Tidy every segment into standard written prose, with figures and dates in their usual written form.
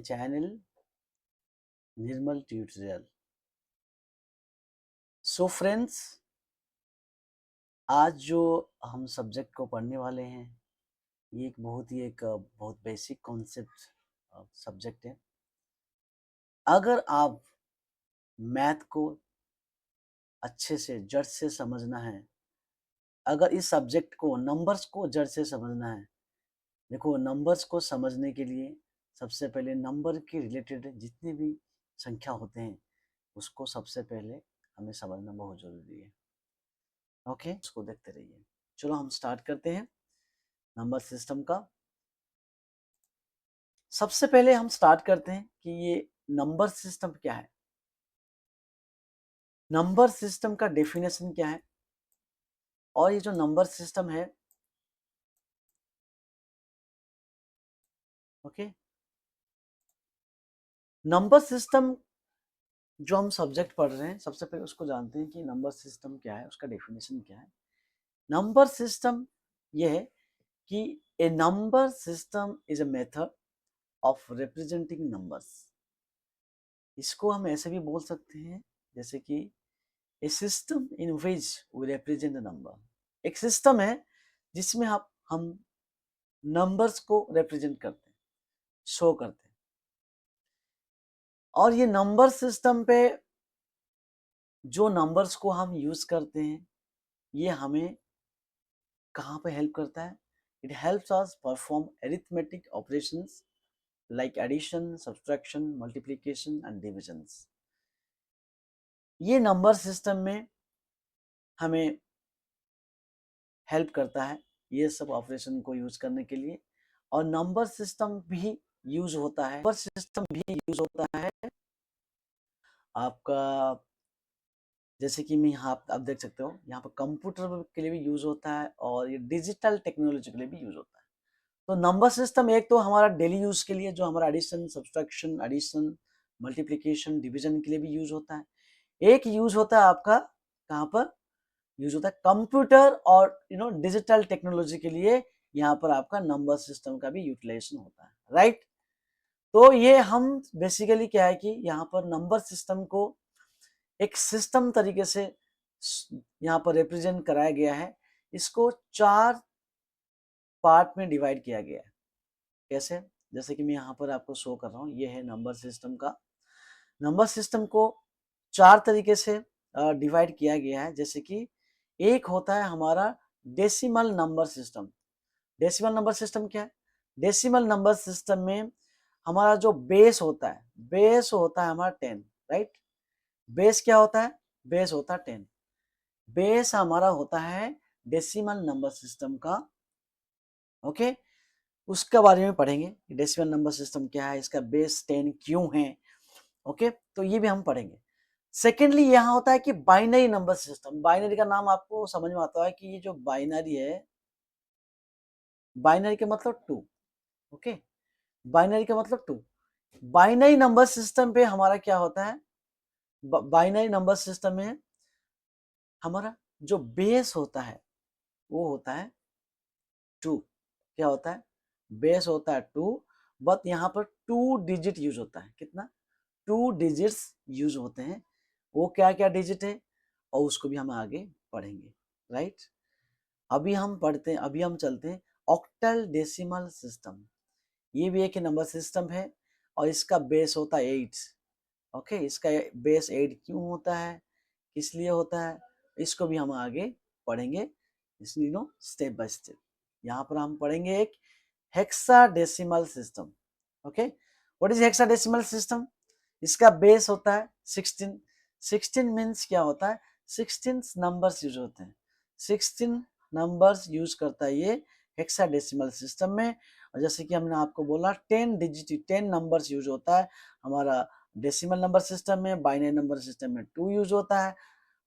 channel Nirmal Tutorial. So friends, आज जो हम सब्जेक्ट को पढ़ने वाले हैं ये एक बहुत बेसिक कॉन्सेप्ट सब्जेक्ट है। अगर आप मैथ को अच्छे से जड़ से समझना है, अगर इस सब्जेक्ट को नंबर्स को जड़ से समझना है, देखो नंबर्स को समझने के लिए सबसे पहले नंबर के रिलेटेड जितने भी संख्या होते हैं उसको सबसे पहले हमें समझना बहुत जरूरी है। ओके, इसको देखते रहिए। चलो हम स्टार्ट करते हैं नंबर सिस्टम का। सबसे पहले हम स्टार्ट करते हैं कि ये नंबर सिस्टम क्या है। नंबर सिस्टम का डेफिनेशन क्या है, और ये जो नंबर सिस्टम है, ओके, नंबर सिस्टम जो हम सब्जेक्ट पढ़ रहे हैं सबसे पहले उसको जानते हैं कि नंबर सिस्टम क्या है, उसका डेफिनेशन क्या है। नंबर सिस्टम ये है कि a number system is a method of representing numbers. इसको हम ऐसे भी बोल सकते हैं जैसे कि a system in which we represent the number. एक सिस्टम है जिसमें हम नंबर्स को रिप्रेजेंट करते हैं, शो करते हैं। और ये नंबर सिस्टम पे जो नंबर्स को हम यूज करते हैं ये हमें कहाँ पे हेल्प करता है? It helps us perform arithmetic operations like addition, subtraction, multiplication and divisions. ये नंबर सिस्टम में हमें हेल्प करता है ये सब ऑपरेशन को यूज करने के लिए। और नंबर सिस्टम भी यूज होता है, नंबर सिस्टम भी यूज होता है आपका, जैसे कि मैं यहाँ आप देख सकते हो यहाँ पर कंप्यूटर के लिए भी यूज होता है और ये डिजिटल टेक्नोलॉजी के लिए भी यूज होता है। तो नंबर सिस्टम एक तो हमारा डेली यूज के लिए जो हमारा एडिशन, मल्टीप्लिकेशन, डिवीजन के लिए भी यूज होता है। एक यूज होता है आपका कहाँ पर यूज होता है कंप्यूटर और डिजिटल टेक्नोलॉजी के लिए, यहाँ पर आपका नंबर सिस्टम का भी यूटिलाइजेशन होता है, राइट। तो ये हम बेसिकली क्या है कि यहाँ पर नंबर सिस्टम को एक सिस्टम तरीके से यहाँ पर रिप्रेजेंट कराया गया है। इसको 4 पार्ट में डिवाइड किया गया है। कैसे? जैसे कि मैं यहाँ पर आपको शो कर रहा हूँ, ये है नंबर सिस्टम का। नंबर सिस्टम को 4 तरीके से डिवाइड किया गया है। जैसे कि एक होता है हमारा decimal number system. Decimal number system क्या है? डेसिमल नंबर सिस्टम में हमारा जो बेस होता है हमारा 10, राइट। बेस क्या होता है? बेस होता है 10। बेस हमारा होता है डेसिमल नंबर सिस्टम का। ओके, उसके बारे में पढ़ेंगे डेसिमल नंबर सिस्टम क्या है, इसका बेस 10 क्यों है। ओके, तो ये भी हम पढ़ेंगे। सेकेंडली यहाँ होता है कि बाइनरी नंबर सिस्टम। बाइनरी का नाम आपको समझ में आता है कि ये जो बाइनरी है, बाइनरी का मतलब 2। ओके, बाइनरी का मतलब 2। बाइनरी नंबर सिस्टम पे हमारा क्या होता है? बाइनरी नंबर सिस्टम में हमारा जो बेस होता है वो होता है 2। क्या होता है? बेस होता है 2, बट यहाँ पर 2 डिजिट यूज होता है। कितना? 2 डिजिट्स यूज होते हैं। वो क्या क्या डिजिट है और उसको भी हम आगे पढ़ेंगे, राइट। अभी हम चलते हैं ऑक्टल डेसिमल सिस्टम। ये भी एक नंबर सिस्टम है और इसका बेस होता है 8। ओके, इसका बेस 8 क्यों होता है, किस लिए होता है, इसको भी हम आगे पढ़ेंगे, इसलिए स्टेप बाय स्टेप। यहाँ पर हम पढ़ेंगे एक hexadecimal system. Okay, what is hexadecimal system? इसका बेस होता है 16। 16 मीन्स क्या होता है? 16 नंबर्स यूज होते हैं। 16 नंबर्स यूज करता है ये हेक्साडेसिमल सिस्टम में। और जैसे कि हमने आपको बोला 10 नंबर्स यूज होता है हमारा डेसिमल नंबर सिस्टम में। बाइनरी नंबर सिस्टम में 2 यूज होता है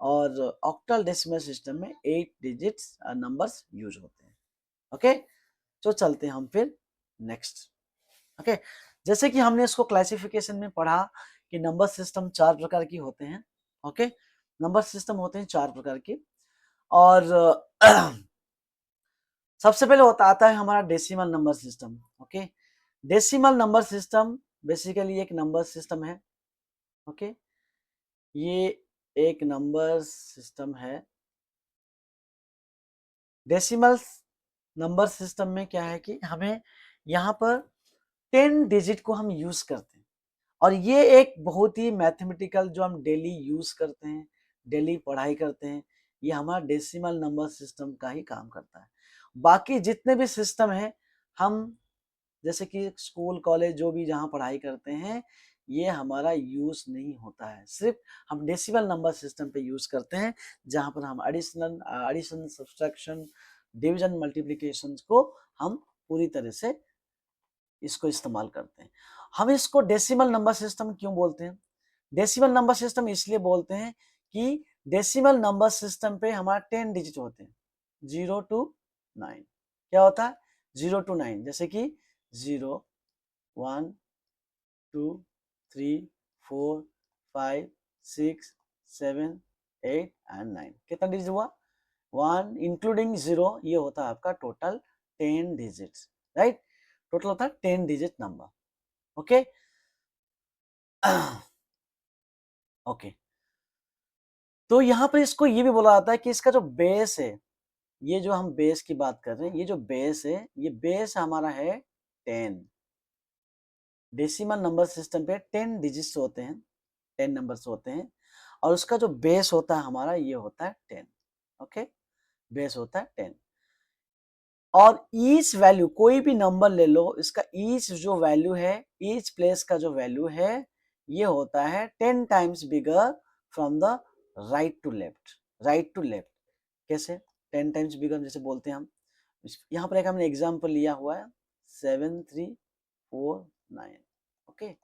और ऑक्टल डेसिमल सिस्टम में 8 डिजिट्स नंबर्स यूज होते हैं। ओके, तो चलते हैं हम फिर नेक्स्ट। ओके, जैसे कि हमने इसको क्लासिफिकेशन में पढ़ा कि नंबर सिस्टम 4 प्रकार की होते हैं। ओके, नंबर सिस्टम होते हैं 4 प्रकार के। और सबसे पहले आता है हमारा decimal number system. Okay, decimal number system basically एक नंबर सिस्टम है। ओके, ये एक नंबर सिस्टम है। डेसिमल नंबर सिस्टम में क्या है कि हमें यहाँ पर 10 डिजिट को हम यूज करते हैं, और ये एक बहुत ही मैथमेटिकल जो हम डेली यूज करते हैं, डेली पढ़ाई करते हैं, ये हमारा डेसिमल नंबर सिस्टम का ही काम करता है। बाकी जितने भी सिस्टम है, हम जैसे कि स्कूल कॉलेज जो भी जहाँ पढ़ाई करते हैं, ये हमारा यूज नहीं होता है। सिर्फ हम डेसिमल नंबर सिस्टम पे यूज करते हैं, जहाँ पर हम एडिशन, सब्सट्रैक्शन, डिवीजन, मल्टीप्लिकेशन को हम पूरी तरह से इसको इस्तेमाल करते हैं। हम इसको डेसिमल नंबर सिस्टम क्यों बोलते हैं? डेसिमल नंबर सिस्टम इसलिए बोलते हैं कि डेसिमल नंबर सिस्टम पे हमारा 10 डिजिट होते हैं, 0 to 9। क्या होता है? 0 to 9, जैसे कि 0, 1, 2, 3, 4, 5, 6, 7, 8 एंड 9। कितना डिजिट हुआ? 1 इंक्लूडिंग 0, ये होता है आपका टोटल 10 डिजिट्स, राइट? टोटल होता है 10 डिजिट नंबर। ओके ओके, तो यहाँ पर इसको ये भी बोला जाता है कि इसका जो बेस है, ये जो हम बेस की बात कर रहे हैं, ये जो बेस है, ये बेस हमारा है 10। डेसिमल नंबर सिस्टम पे 10 डिजिट्स होते हैं, 10 नंबर्स होते हैं, और उसका जो बेस होता है हमारा, ये होता है 10। ओके, बेस होता है 10, और ईच वैल्यू, कोई भी नंबर ले लो, इसका ईच जो वैल्यू है, ईच प्लेस का जो वैल्यू है, ये होता है 10 times bigger from the right to left. Right to left कैसे? 10 टाइम्स बिगर जैसे बोलते हैं हम, यहाँ पर एक हमने एग्जाम्पल लिया हुआ है 7, 3, 4, 9। ओके, ये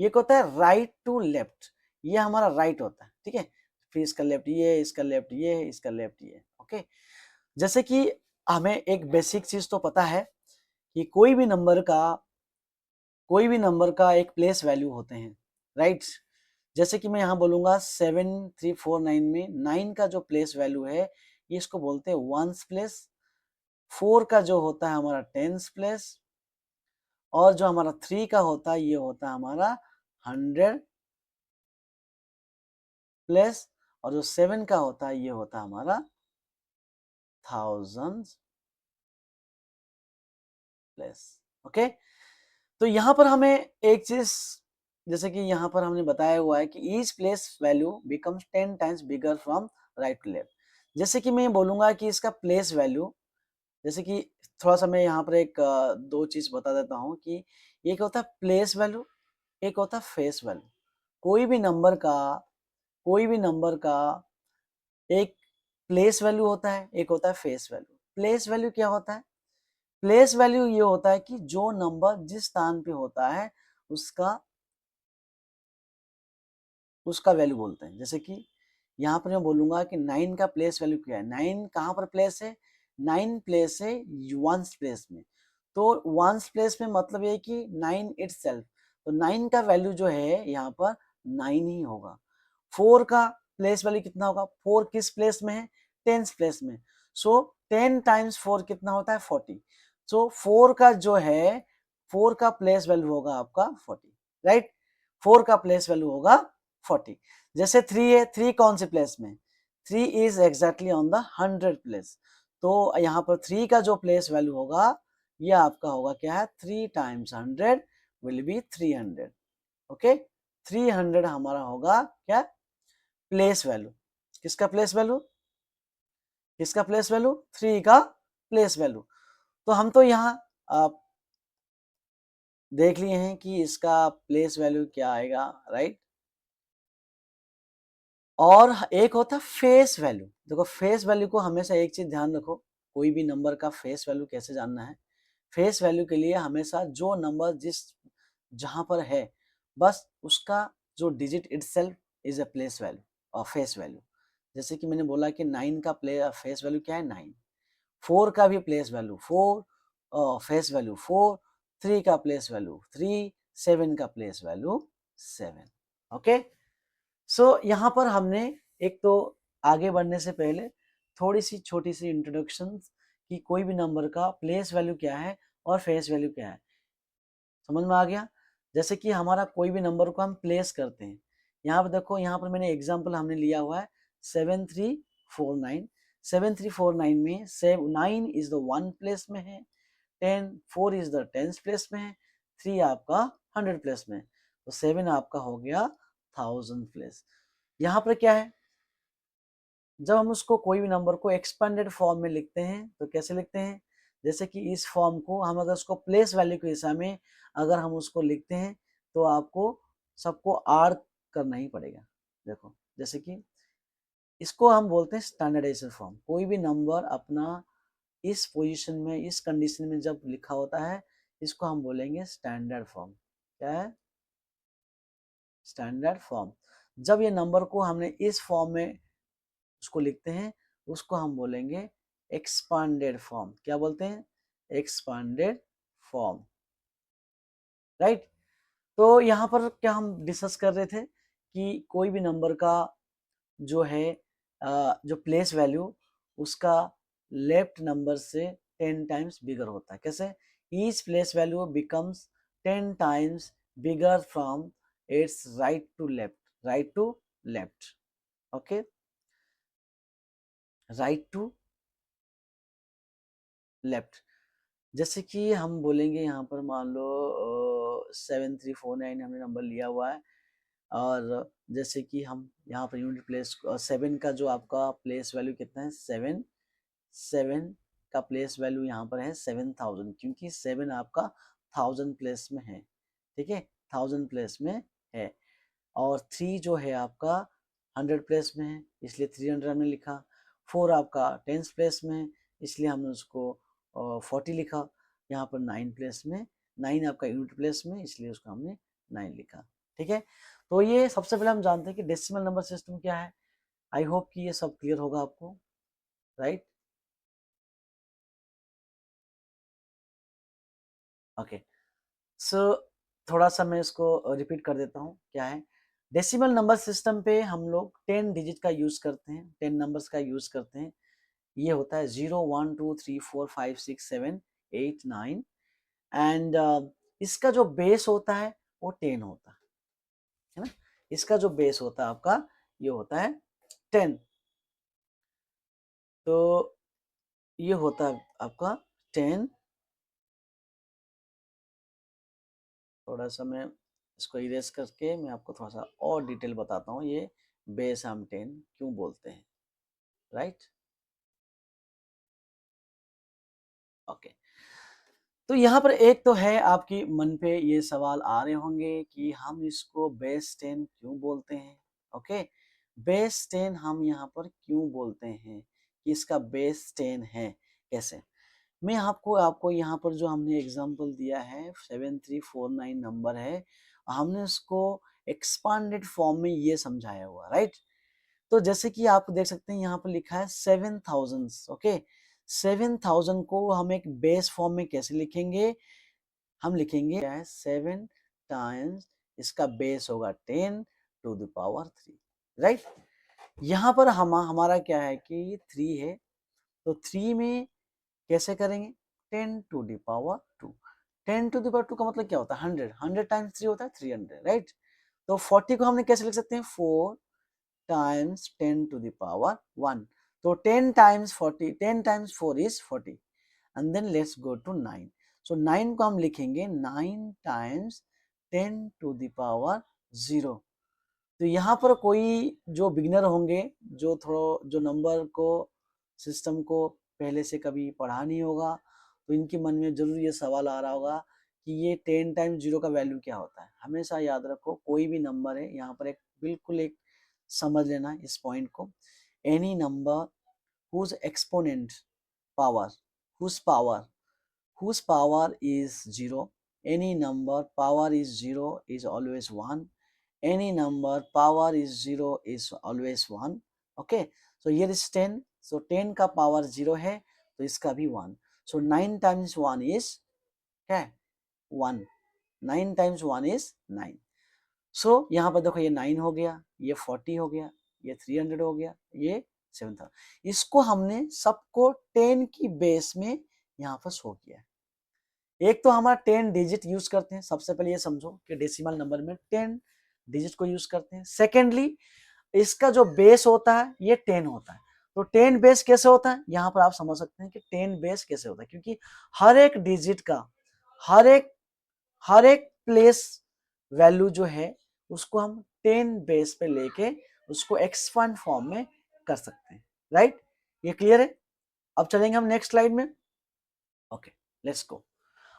क्या होता है? राइट टू लेफ्ट, ये हमारा राइट होता है, ठीक है। फिर इसका लेफ्ट ये, इसका लेफ्ट ये, इसका लेफ्ट ये। ओके, जैसे कि हमें एक बेसिक चीज तो पता है कि कोई भी नंबर का एक प्लेस वैल्यू होते हैं, राइट? जैसे कि मैं यहाँ बोलूंगा 7349 में 9 का जो प्लेस वैल्यू है, ये इसको बोलते हैं वंस प्लेस। 4 का जो होता है हमारा टेंस प्लेस, और जो हमारा 3 का होता है, ये होता है हमारा 100 प्लेस, और जो 7 का होता है, ये होता है हमारा 1000 प्लेस। ओके, तो यहाँ पर हमें एक चीज, जैसे कि यहाँ पर हमने बताया हुआ है कि each place value becomes 10 times bigger from right to left. जैसे कि मैं बोलूंगा कि इसका प्लेस वैल्यू, जैसे कि थोड़ा सा मैं यहाँ पर एक दो चीज बता देता हूँ कि एक होता है प्लेस वैल्यू, एक होता है फेस वैल्यू। कोई भी नंबर का कोई भी नंबर का एक प्लेस वैल्यू होता है, एक होता है फेस वैल्यू। प्लेस वैल्यू क्या होता है? प्लेस वैल्यू ये होता है कि जो नंबर जिस स्थान पे होता है, उसका उसका वैल्यू बोलते हैं। जैसे कि यहाँ पर मैं बोलूंगा कि 9 का प्लेस वैल्यू क्या है? 9 कहाँ पर प्लेस है? 9 प्लेस है वंस प्लेस में। तो वंस प्लेस में मतलब ये कि 9 इटसेल्फ, तो 9 का वैल्यू जो है यहाँ पर 9 ही होगा। 4 का प्लेस वैल्यू कितना होगा? 4 किस प्लेस में है? टेंस प्लेस में। सो 10 टाइम्स 4 कितना होता है? 40। सो 4 का जो है, 4 का प्लेस वैल्यू होगा आपका 40, राइट? 4 का प्लेस वैल्यू होगा 40। जैसे 3 है, 3 कौन से प्लेस में? 3 is exactly on the 100 place. तो यहाँ पर 3 का जो प्लेस वैल्यू होगा, ये आपका होगा क्या है? 3 टाइम्स 100 विल बी 300। ओके, 300 हमारा होगा क्या? Place value. किसका प्लेस वैल्यू? किसका प्लेस वैल्यू? 3 का प्लेस वैल्यू। तो हम तो यहाँ आप देख लिए हैं कि इसका प्लेस वैल्यू क्या आएगा, राइट? और एक होता है फेस वैल्यू। देखो, फेस वैल्यू को हमेशा एक चीज ध्यान रखो, कोई भी नंबर का फेस वैल्यू कैसे जानना है? फेस वैल्यू के लिए हमेशा जो नंबर जहां पर है, बस उसका जो digit itself is a place value और फेस वैल्यू। जैसे कि मैंने बोला कि 9 का फेस वैल्यू क्या है? 9। 4 का भी प्लेस वैल्यू 4, फेस वैल्यू 4, 3 का प्लेस वैल्यू 3, 7 का प्लेस वैल्यू 7। ओके, सो यहाँ पर हमने एक तो आगे बढ़ने से पहले थोड़ी सी छोटी सी इंट्रोडक्शन कि कोई भी नंबर का प्लेस वैल्यू क्या है और फेस वैल्यू क्या है, समझ में आ गया? जैसे कि हमारा कोई भी नंबर को हम प्लेस करते हैं, यहाँ पर देखो, यहाँ पर मैंने एग्जांपल हमने लिया हुआ है 7349। 7349 में 9 इज द 1 प्लेस में है, 4 इज द 10th प्लेस में है, 3 आपका 100 प्लेस में, तो 7 आपका हो गया 1000 प्लेस। यहाँ पर क्या है, जब हम उसको कोई भी नंबर को एक्सपेंडेड फॉर्म में लिखते हैं तो कैसे लिखते हैं, जैसे कि इस फॉर्म को हम अगर उसको प्लेस वैल्यू के हिसाब में अगर हम उसको लिखते हैं तो आपको सबको आर करना ही पड़ेगा। देखो जैसे कि इसको हम बोलते हैं स्टैंडर्डाइजेशन फॉर्म। कोई भी नंबर अपना इस पोजीशन में, इस कंडीशन में जब लिखा होता है, इसको हम बोलेंगे स्टैंडर्ड फॉर्म। क्या है? Standard form. जब ये नंबर को हमने इस फॉर्म में उसको लिखते हैं, उसको हम बोलेंगे एक्सपांडेड फॉर्म। क्या बोलते हैं? Expanded form, right. तो यहाँ पर क्या हम डिस्कस कर रहे थे कि कोई भी नंबर का जो है जो प्लेस वैल्यू उसका लेफ्ट नंबर से 10 टाइम्स बिगर होता है। कैसे? Each place value becomes 10 times bigger from its right to left. Right to left, okay, right to left. जैसे कि हम बोलेंगे यहाँ पर, मान लो 7349 हमने नंबर लिया हुआ है, और जैसे कि हम यहाँ पर यूनिट प्लेस 7 का जो आपका प्लेस वैल्यू कितना है, 7 का प्लेस वैल्यू यहाँ पर है 7000, क्योंकि 7 आपका 1000 प्लेस में है, ठीक है, 1000 प्लेस में है। और 3 जो है आपका 100 प्लेस में है, इसलिए 300 हमने लिखा। 4 आपका 10th प्लेस में है, इसलिए हमने उसको 40 लिखा। यहाँ पर 9 प्लेस में, 9 आपका यूनिट प्लेस में, इसलिए उसको हमने 9 लिखा, ठीक है। तो ये सबसे पहले हम जानते हैं कि डेसिमल नंबर सिस्टम क्या है। आई होप कि ये सब क्लियर होगा आपको, राइट। ओके, सो थोड़ा सा मैं इसको रिपीट कर देता हूँ। क्या है? डेसिमल नंबर सिस्टम पे हम लोग 10 डिजिट का यूज करते हैं, 10 नंबर्स का यूज करते हैं। ये होता है 0 1 2 3 4 5 6 7 8 9, एंड इसका जो बेस होता है वो 10 होता है ना। इसका जो बेस होता है आपका, ये होता है 10। तो ये होता है आपका 10। थोड़ा सा मैं इसको इरेज करके मैं आपको थोड़ा सा और डिटेल बताता हूँ, ये बेस हम 10 क्यों बोलते हैं, राइट। ओके, तो यहाँ पर एक तो है आपकी मन पे ये सवाल आ रहे होंगे कि हम इसको बेस 10 क्यों बोलते हैं। ओके, बेस 10 हम यहाँ पर क्यों बोलते हैं कि इसका बेस 10 है, कैसे? मैं आपको आपको यहाँ पर जो हमने एग्जांपल दिया है 7349 नंबर है, हमने उसको एक्सपांडेड फॉर्म में ये समझाया हुआ, राइट। तो जैसे कि आप देख सकते हैं यहाँ पर लिखा है 7000, ओके। 7000 को हम एक बेस फॉर्म में कैसे लिखेंगे? हम लिखेंगे क्या है, 7 टाइम्स इसका बेस होगा 10 टू द पावर 3, राइट। यहाँ पर हमारा क्या है कि 3 है, तो 3 में कैसे करेंगे, 10 to the power 2। 10 to the power 2 का मतलब क्या होता है, 100। 100 टाइम्स 3 होता है 300, राइट। तो 40 को हमने कैसे लिख सकते हैं, 4 टाइम्स 10 टू द पावर 1। तो 10 times 40, 10 times 4 is 40, and then let's go to 9। So 9 को हम लिखेंगे 9 टाइम्स 10 टू द पावर 0। तो यहाँ पर कोई जो बिगिनर होंगे, जो थोड़ा जो नंबर को सिस्टम को पहले से कभी पढ़ा नहीं होगा, तो इनके मन में जरूर ये सवाल आ रहा होगा कि ये 10 टाइम्स 0 का वैल्यू क्या होता है। हमेशा याद रखो, कोई भी नंबर है, यहाँ पर एक बिल्कुल एक समझ लेना इस पॉइंट को। Any number whose exponent power, whose power, whose power is 0, any number power is 0 is always 1, any number power is 0 is always 1, okay। so here is 10, so 10 का power 0 है तो इसका भी 1, so 9 times 1 is क्या है, 1, 9 times 1 is 9। so यहाँ पर देखो, ये 9 हो गया, ये 40 हो गया, ये 300 हो गया, ये 7000। इसको हमने सबको 10 की बेस में यहाँ पर शो किया है। एक तो हमारा 10 डिजिट यूज करते हैं, सबसे पहले ये समझो कि डेसिमल नंबर में 10 डिजिट को यूज करते हैं। सेकेंडली इसका जो बेस होता है ये 10 होता है। तो 10 बेस कैसे होता है, यहाँ पर आप समझ सकते हैं कि 10 बेस कैसे होता है, क्योंकि हर एक डिजिट का हर एक प्लेस वैल्यू जो है उसको हम 10 बेस पे लेके उसको एक्सपांड फॉर्म में कर सकते हैं। राइट, ये क्लियर है। अब चलेंगे हम नेक्स्ट स्लाइड में। Okay, let's go.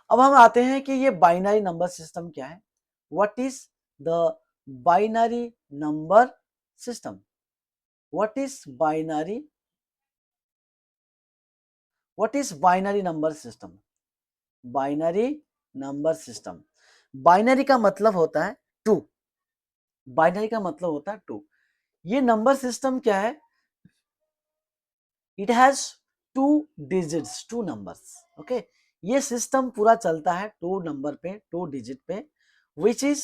अब हम आते हैं कि ये बाइनरी नंबर सिस्टम क्या है। What is the binary number system? What is binary number system? Binary number system, binary का मतलब होता है टू। बाइनरी का मतलब होता है टू। ये नंबर सिस्टम क्या है? It has two digits, two numbers. Okay, ये सिस्टम पूरा चलता है टू नंबर पे, टू डिजिट पे, which is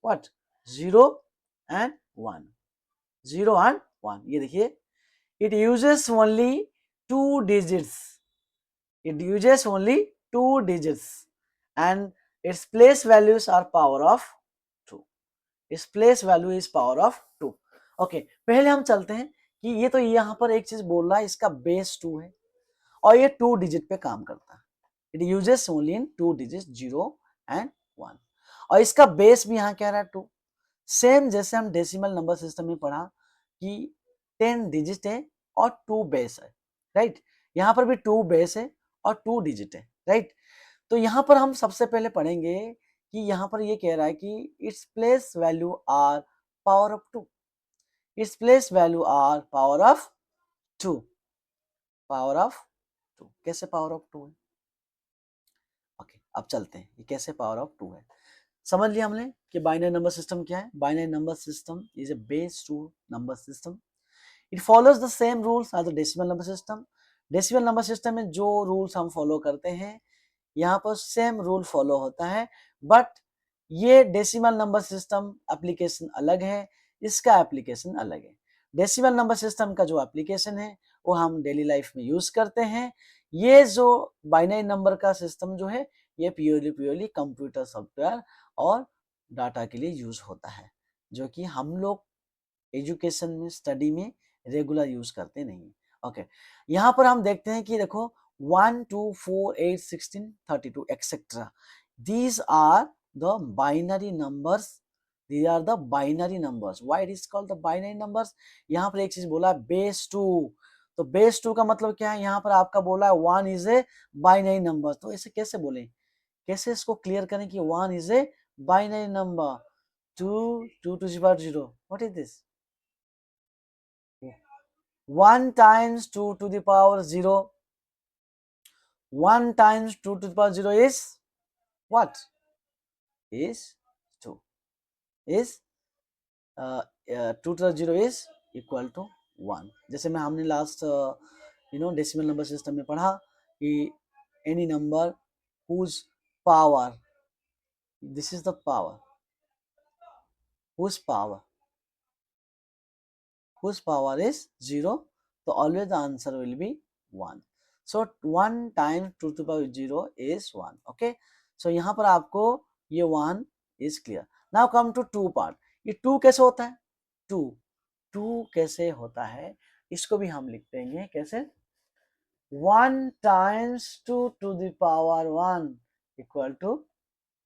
what, 0 and 1। 0 and 1, ये देखिए, it uses only two digits, it uses only two digits and its place values are power of 2. its place value is power of 2. Okay, पहले हम चलते हैं कि ये तो यहाँ पर एक चीज बोल रहा है, इसका बेस 2 है और ये 2 डिजिट पे काम करता है। It uses only in 2 digit, 0 and 1। और इसका बेस भी यहाँ क्या रहा है, 2। सेम जैसे हम डेसिमल नंबर सिस्टम में पढ़ा कि 10 डिजिट है और 2 बेस है। राइट, यहाँ पर भी 2 बेस है और 2 डिजिट है। राइट, तो यहाँ पर हम सबसे पहले पढ़ेंगे कि यहाँ पर ये कह रहा है कि its place value are power of 2। Its place value are power of 2। Power of 2 कैसे पावर ऑफ 2 है? ओके, अब चलते हैं ये कैसे पावर ऑफ 2 है। समझ लिया हमने कि बाइनरी नंबर सिस्टम क्या है। Binary number system is a base 2 number system. It follows the same rules as the decimal number system. Decimal number system में जो रूल्स हम फॉलो करते हैं यहाँ पर सेम रूल फॉलो होता है, बट ये डेसिमल नंबर सिस्टम एप्लीकेशन अलग है, इसका एप्लीकेशन अलग है। डेसिमल नंबर सिस्टम का जो एप्लीकेशन है वो हम डेली लाइफ में यूज करते हैं। ये जो बाइनरी नंबर का सिस्टम जो है ये प्योरली कंप्यूटर सॉफ्टवेयर और डाटा के लिए यूज होता है, जो कि हम लोग एजुकेशन में, स्टडी में रेगुलर यूज करते नहीं। ओके, यहाँ पर हम देखते हैं कि देखो 1 2 4 8 16 32 etcetera, these are the binary numbers, these are the binary numbers. Why it is called the binary numbers? यहाँ पर एक चीज बोला है बेस 2। तो बेस 2 का मतलब क्या है, यहाँ पर आपका बोला है 1 इज ए बाइनरी नंबर। तो इसे कैसे बोले, कैसे इसको क्लियर करें कि 1 is a binary number? 2 2 to the power 0, what is this? 1 times 2 to the power 0. 1 times 2 to the power 0 is what? Is 2. Is 2 to the 0 is equal to 1। जैसे मैं हमने लास्ट डेसिमल नंबर सिस्टम में पढ़ा कि any number whose power, this is the power, whose power is 0, so always the answer will be 1. So 1 times 2 to the power 0 is 1. Okay, so यहाँ पर आपको ये 1 is clear. Now come to 2 part. ये 2 कैसे होता है? 2 कैसे होता है इसको भी हम लिख देंगे कैसे? 1 times 2 to the power 1 equal to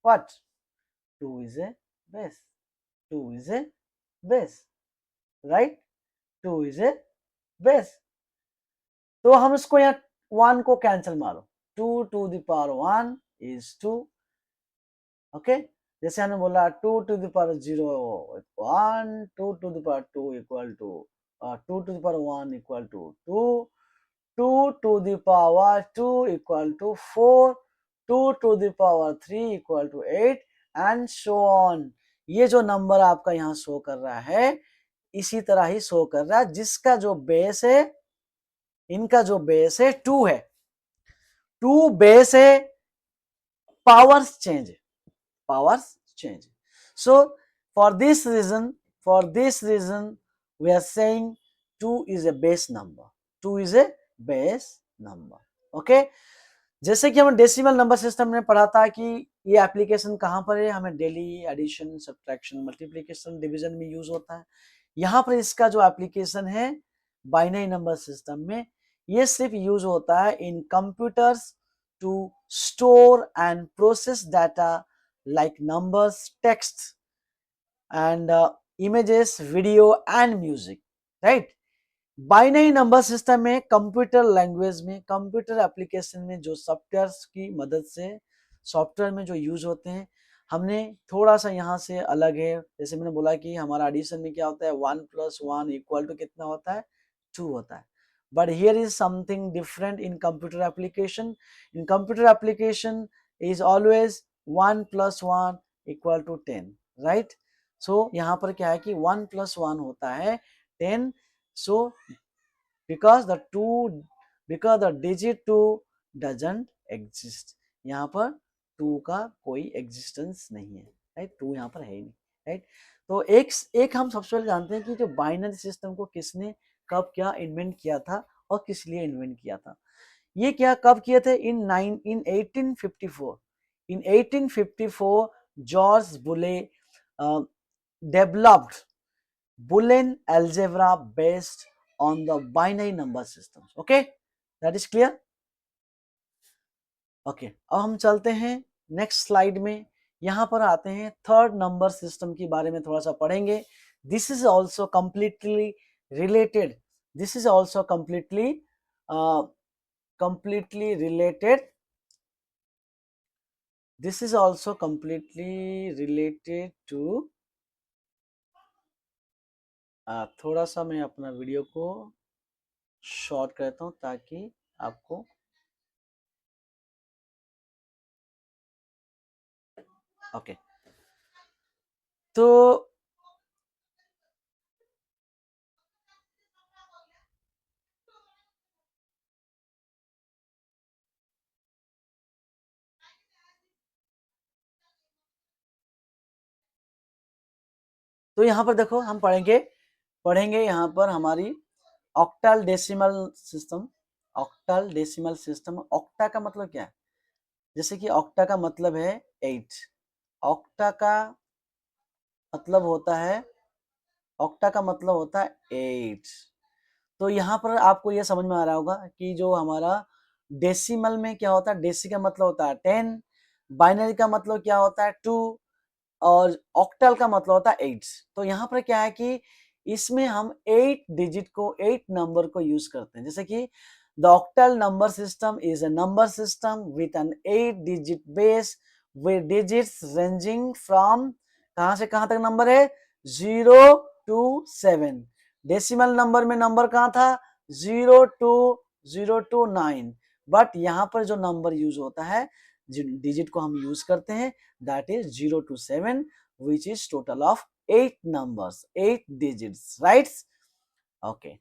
what? 2 is a base. 2 is a base, right? 2 is a base. तो हम इसको यहाँ 1 को कैंसिल मारो, 2 to the power 1 is 2। Okay, जैसे हमने बोला 2 to the power 0 1, 2 to the power 2 equal to 2 to the power 1 equal to 2, 2 to the power 2 equal to 4, 2 to the power 3 equal to 8 and so on। ये जो number आपका यहाँ show कर रहा है इसी तरह ही शो कर रहा है, जिसका जो बेस है, इनका जो बेस है 2 है, 2 बेस है, powers change, powers change. So for this reason we are saying 2 is a base number, 2 is a base number। okay, जैसे कि हम डेसिमल नंबर सिस्टम में पढ़ा था कि ये एप्लीकेशन कहाँ पर है, हमें daily addition, subtraction, multiplication, division में यूज होता है। यहाँ पर इसका जो एप्लीकेशन है बाइनरी नंबर सिस्टम में, ये सिर्फ यूज होता है in computers to store and process data like numbers, text and images, video and music, right. Binary number system में कंप्यूटर लैंग्वेज में, कंप्यूटर एप्लीकेशन में जो सॉफ्टवेयर की मदद से, सॉफ्टवेयर में जो यूज होते हैं, हमने थोड़ा सा यहाँ से अलग है। जैसे मैंने बोला कि हमारा एडिशन में क्या होता है, 1+1 इक्वल टू कितना होता है, 2 होता है। But here is something different in computer application. In computer application is always 1+1 equal to 10, right. So यहाँ पर क्या है कि 1+1 होता है 10। So because the digit 2 doesn't exist, यहाँ पर 2 का कोई एग्जिस्टेंस नहीं है, राइट। 2 यहाँ पर है ही नहीं, राइट। तो एक हम सबसे पहले जानते हैं कि जो बाइनरी सिस्टम को किसने कब क्या इन्वेंट किया था और किस लिए इन्वेंट किया था। ये क्या कब किए थे, इन 1854। इन 1854 जॉर्ज बुले developed Boolean algebra based on the binary number systems. Okay, that is clear. Okay, अब हम चलते हैं नेक्स्ट स्लाइड में। यहाँ पर आते हैं थर्ड नंबर सिस्टम के बारे में थोड़ा सा पढ़ेंगे। This is also completely related, this is also completely related, this is also completely related to थोड़ा सा मैं अपना वीडियो को शॉर्ट करता हूँ ताकि आपको ओके तो यहाँ पर देखो हम पढ़ेंगे यहाँ पर हमारी octal decimal system. Octal decimal system, octa का मतलब क्या है, जैसे कि ऑक्टा का मतलब है 8, ऑक्टा का मतलब होता है, ऑक्टा का मतलब होता है 8। तो यहाँ पर आपको यह समझ में आ रहा होगा कि जो हमारा डेसिमल में क्या होता है, डेसी का मतलब होता है 10, बाइनरी का मतलब क्या होता है 2, और ऑक्टल का मतलब होता है 8। तो यहाँ पर क्या है कि इसमें हम 8 डिजिट को, 8 नंबर को यूज करते हैं। जैसे कि the octal number system is a number system with an 8 digit base with digits ranging from, कहां से कहां तक नंबर है, 0 to 7। डेसिमल नंबर में नंबर कहां था, 0 to 9। बट यहाँ पर जो नंबर यूज होता है, डिजिट को हम यूज करते हैं, that is 0 to 7, which is total of 8 numbers, 8 digits, right? Okay,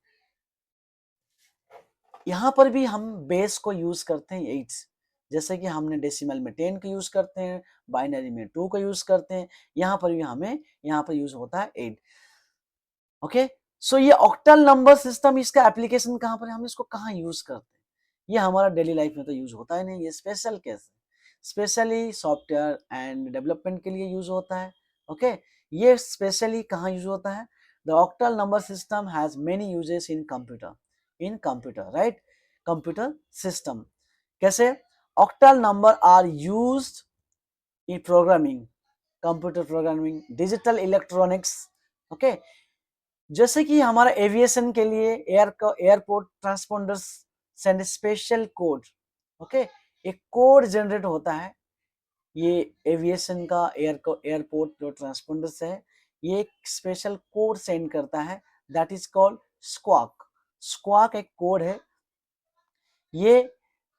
यहाँ पर भी हम बेस को यूज करते हैं 8, जैसे कि हमने डेसिमल में 10 का यूज करते हैं, बाइनरी में 2 का यूज करते हैं, यहाँ पर भी हमें यहाँ पर यूज होता है 8। ओके, सो ये ऑक्टल नंबर सिस्टम, इसका एप्लीकेशन कहाँ पर है, हम इसको कहाँ यूज करते हैं, ये हमारा डेली लाइफ में तो यूज होता ही नहीं, ये स्पेशल केस है, स्पेशली सॉफ्टवेयर एंड डेवलपमेंट के लिए यूज होता है। ओके, ये स्पेशली कहाँ यूज होता है, the octal number system has many uses in computer, right, computer system. कैसे, octal numbers are used in programming, computer programming, digital electronics. Okay, जैसे कि हमारा एविएशन के लिए airport transponders send special code. Okay, एक code generate होता है, ये एविएशन का एयरपोर्ट जो ट्रांसपोंडर्स है, ये एक स्पेशल कोड सेंड करता है, दैट इज कॉल्ड स्क्वाक। स्क्वाक एक कोड है, ये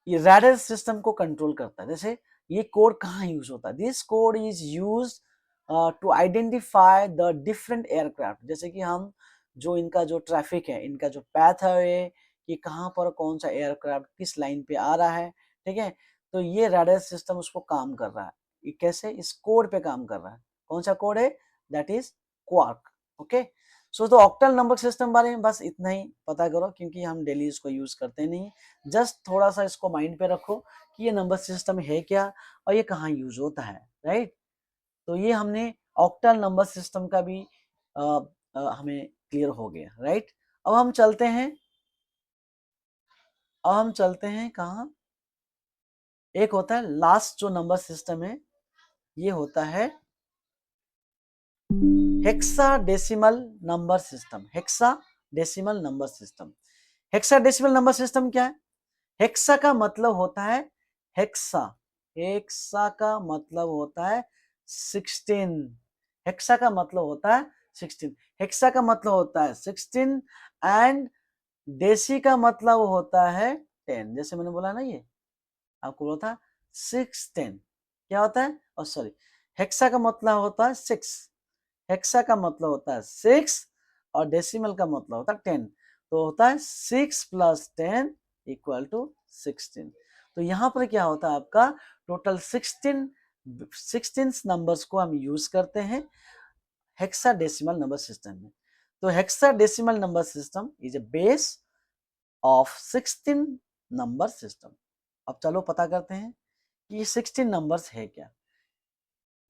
रैडर सिस्टम को कंट्रोल करता है। जैसे ये कोड कहाँ यूज होता है, this code is use to identify the different aircraft. जैसे कि हम जो इनका जो ट्रैफिक है, इनका जो पैथ है कि कहाँ पर कौन सा एयरक्राफ्ट किस लाइन पे आ रहा है, ठीक है, तो ये रैडर सिस्टम उसको काम कर रहा है। कैसे, इस कोड पे काम कर रहा है, कौन सा कोड है, दैट इज क्वार्क। ओके, सो तो ऑक्टल नंबर सिस्टम बारे में बस इतना ही पता करो, क्योंकि हम डेली इसको यूज करते नहीं। जस्ट थोड़ा सा इसको माइंड पे रखो कि ये नंबर सिस्टम है क्या और ये कहाँ यूज होता है, राइट। तो ये हमने ऑक्टल नंबर सिस्टम का भी हमें क्लियर हो गया, राइट। अब हम चलते हैं, कहाँ, एक होता है लास्ट जो नंबर सिस्टम है, ये होता है hexadecimal number system. Hexadecimal number system, hexadecimal number system क्या है? हेक्सा का मतलब होता है हेक्सा, हेक्सा का मतलब होता है 16, हेक्सा का मतलब होता है 16, हेक्सा का मतलब होता है 16 एंड देसी का मतलब होता है 10। जैसे मैंने बोला ना, ये आपको बोला था 610 क्या होता है, और सॉरी, हेक्सा का मतलब होता है 6, हेक्सा का मतलब होता है 6 और डेसिमल का मतलब होता है 10। तो होता है 6 + 10 = 16। तो यहाँ पर क्या होता है आपका टोटल 16 नंबर्स को हम यूज करते हैं हेक्साडेसिमल नंबर सिस्टम में। तो hexadecimal number system is a base of 16 number system. अब चलो पता करते हैं कि ये 16 नंबर्स है क्या।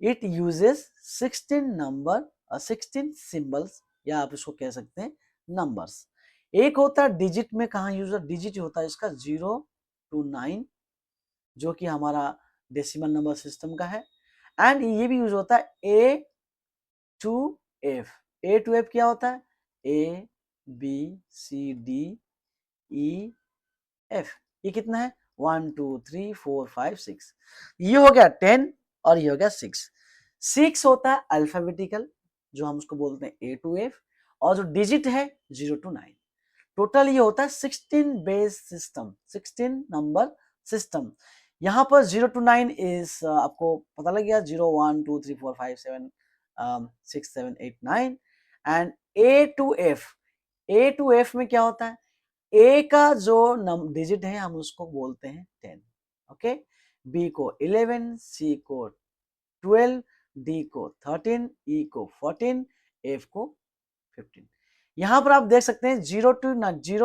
इट यूजेस 16 नंबर, 16 सिंबल्स, या आप इसको कह सकते हैं नंबर्स। एक होता है डिजिट में, कहाँ यूज होता है, डिजिट होता है इसका 0 to 9, जो कि हमारा डेसिमल नंबर सिस्टम का है। एंड ये भी यूज होता है A to F। A to F क्या होता है, A B C D E F। ये कितना है 1 2 3 4 5 6, ये हो गया 10 और ये हो गया 6। 6 होता है अल्फाबेटिकल, जो हम उसको बोलते हैं A to F, और जो डिजिट है 0 to 9। टोटल ये होता है 16 बेस सिस्टम, 16 नंबर सिस्टम। यहाँ पर 0 to 9 इज आपको पता लग गया, 0 1 2 3 4 5 7 6 7 8 9। And A to F, A to F में क्या होता है, ए का जो डिजिट है हम उसको बोलते हैं 10, ओके। बी को 11, सी को 12, डी को 13, ई को 14, एफ को 15। यहां पर आप देख सकते हैं 0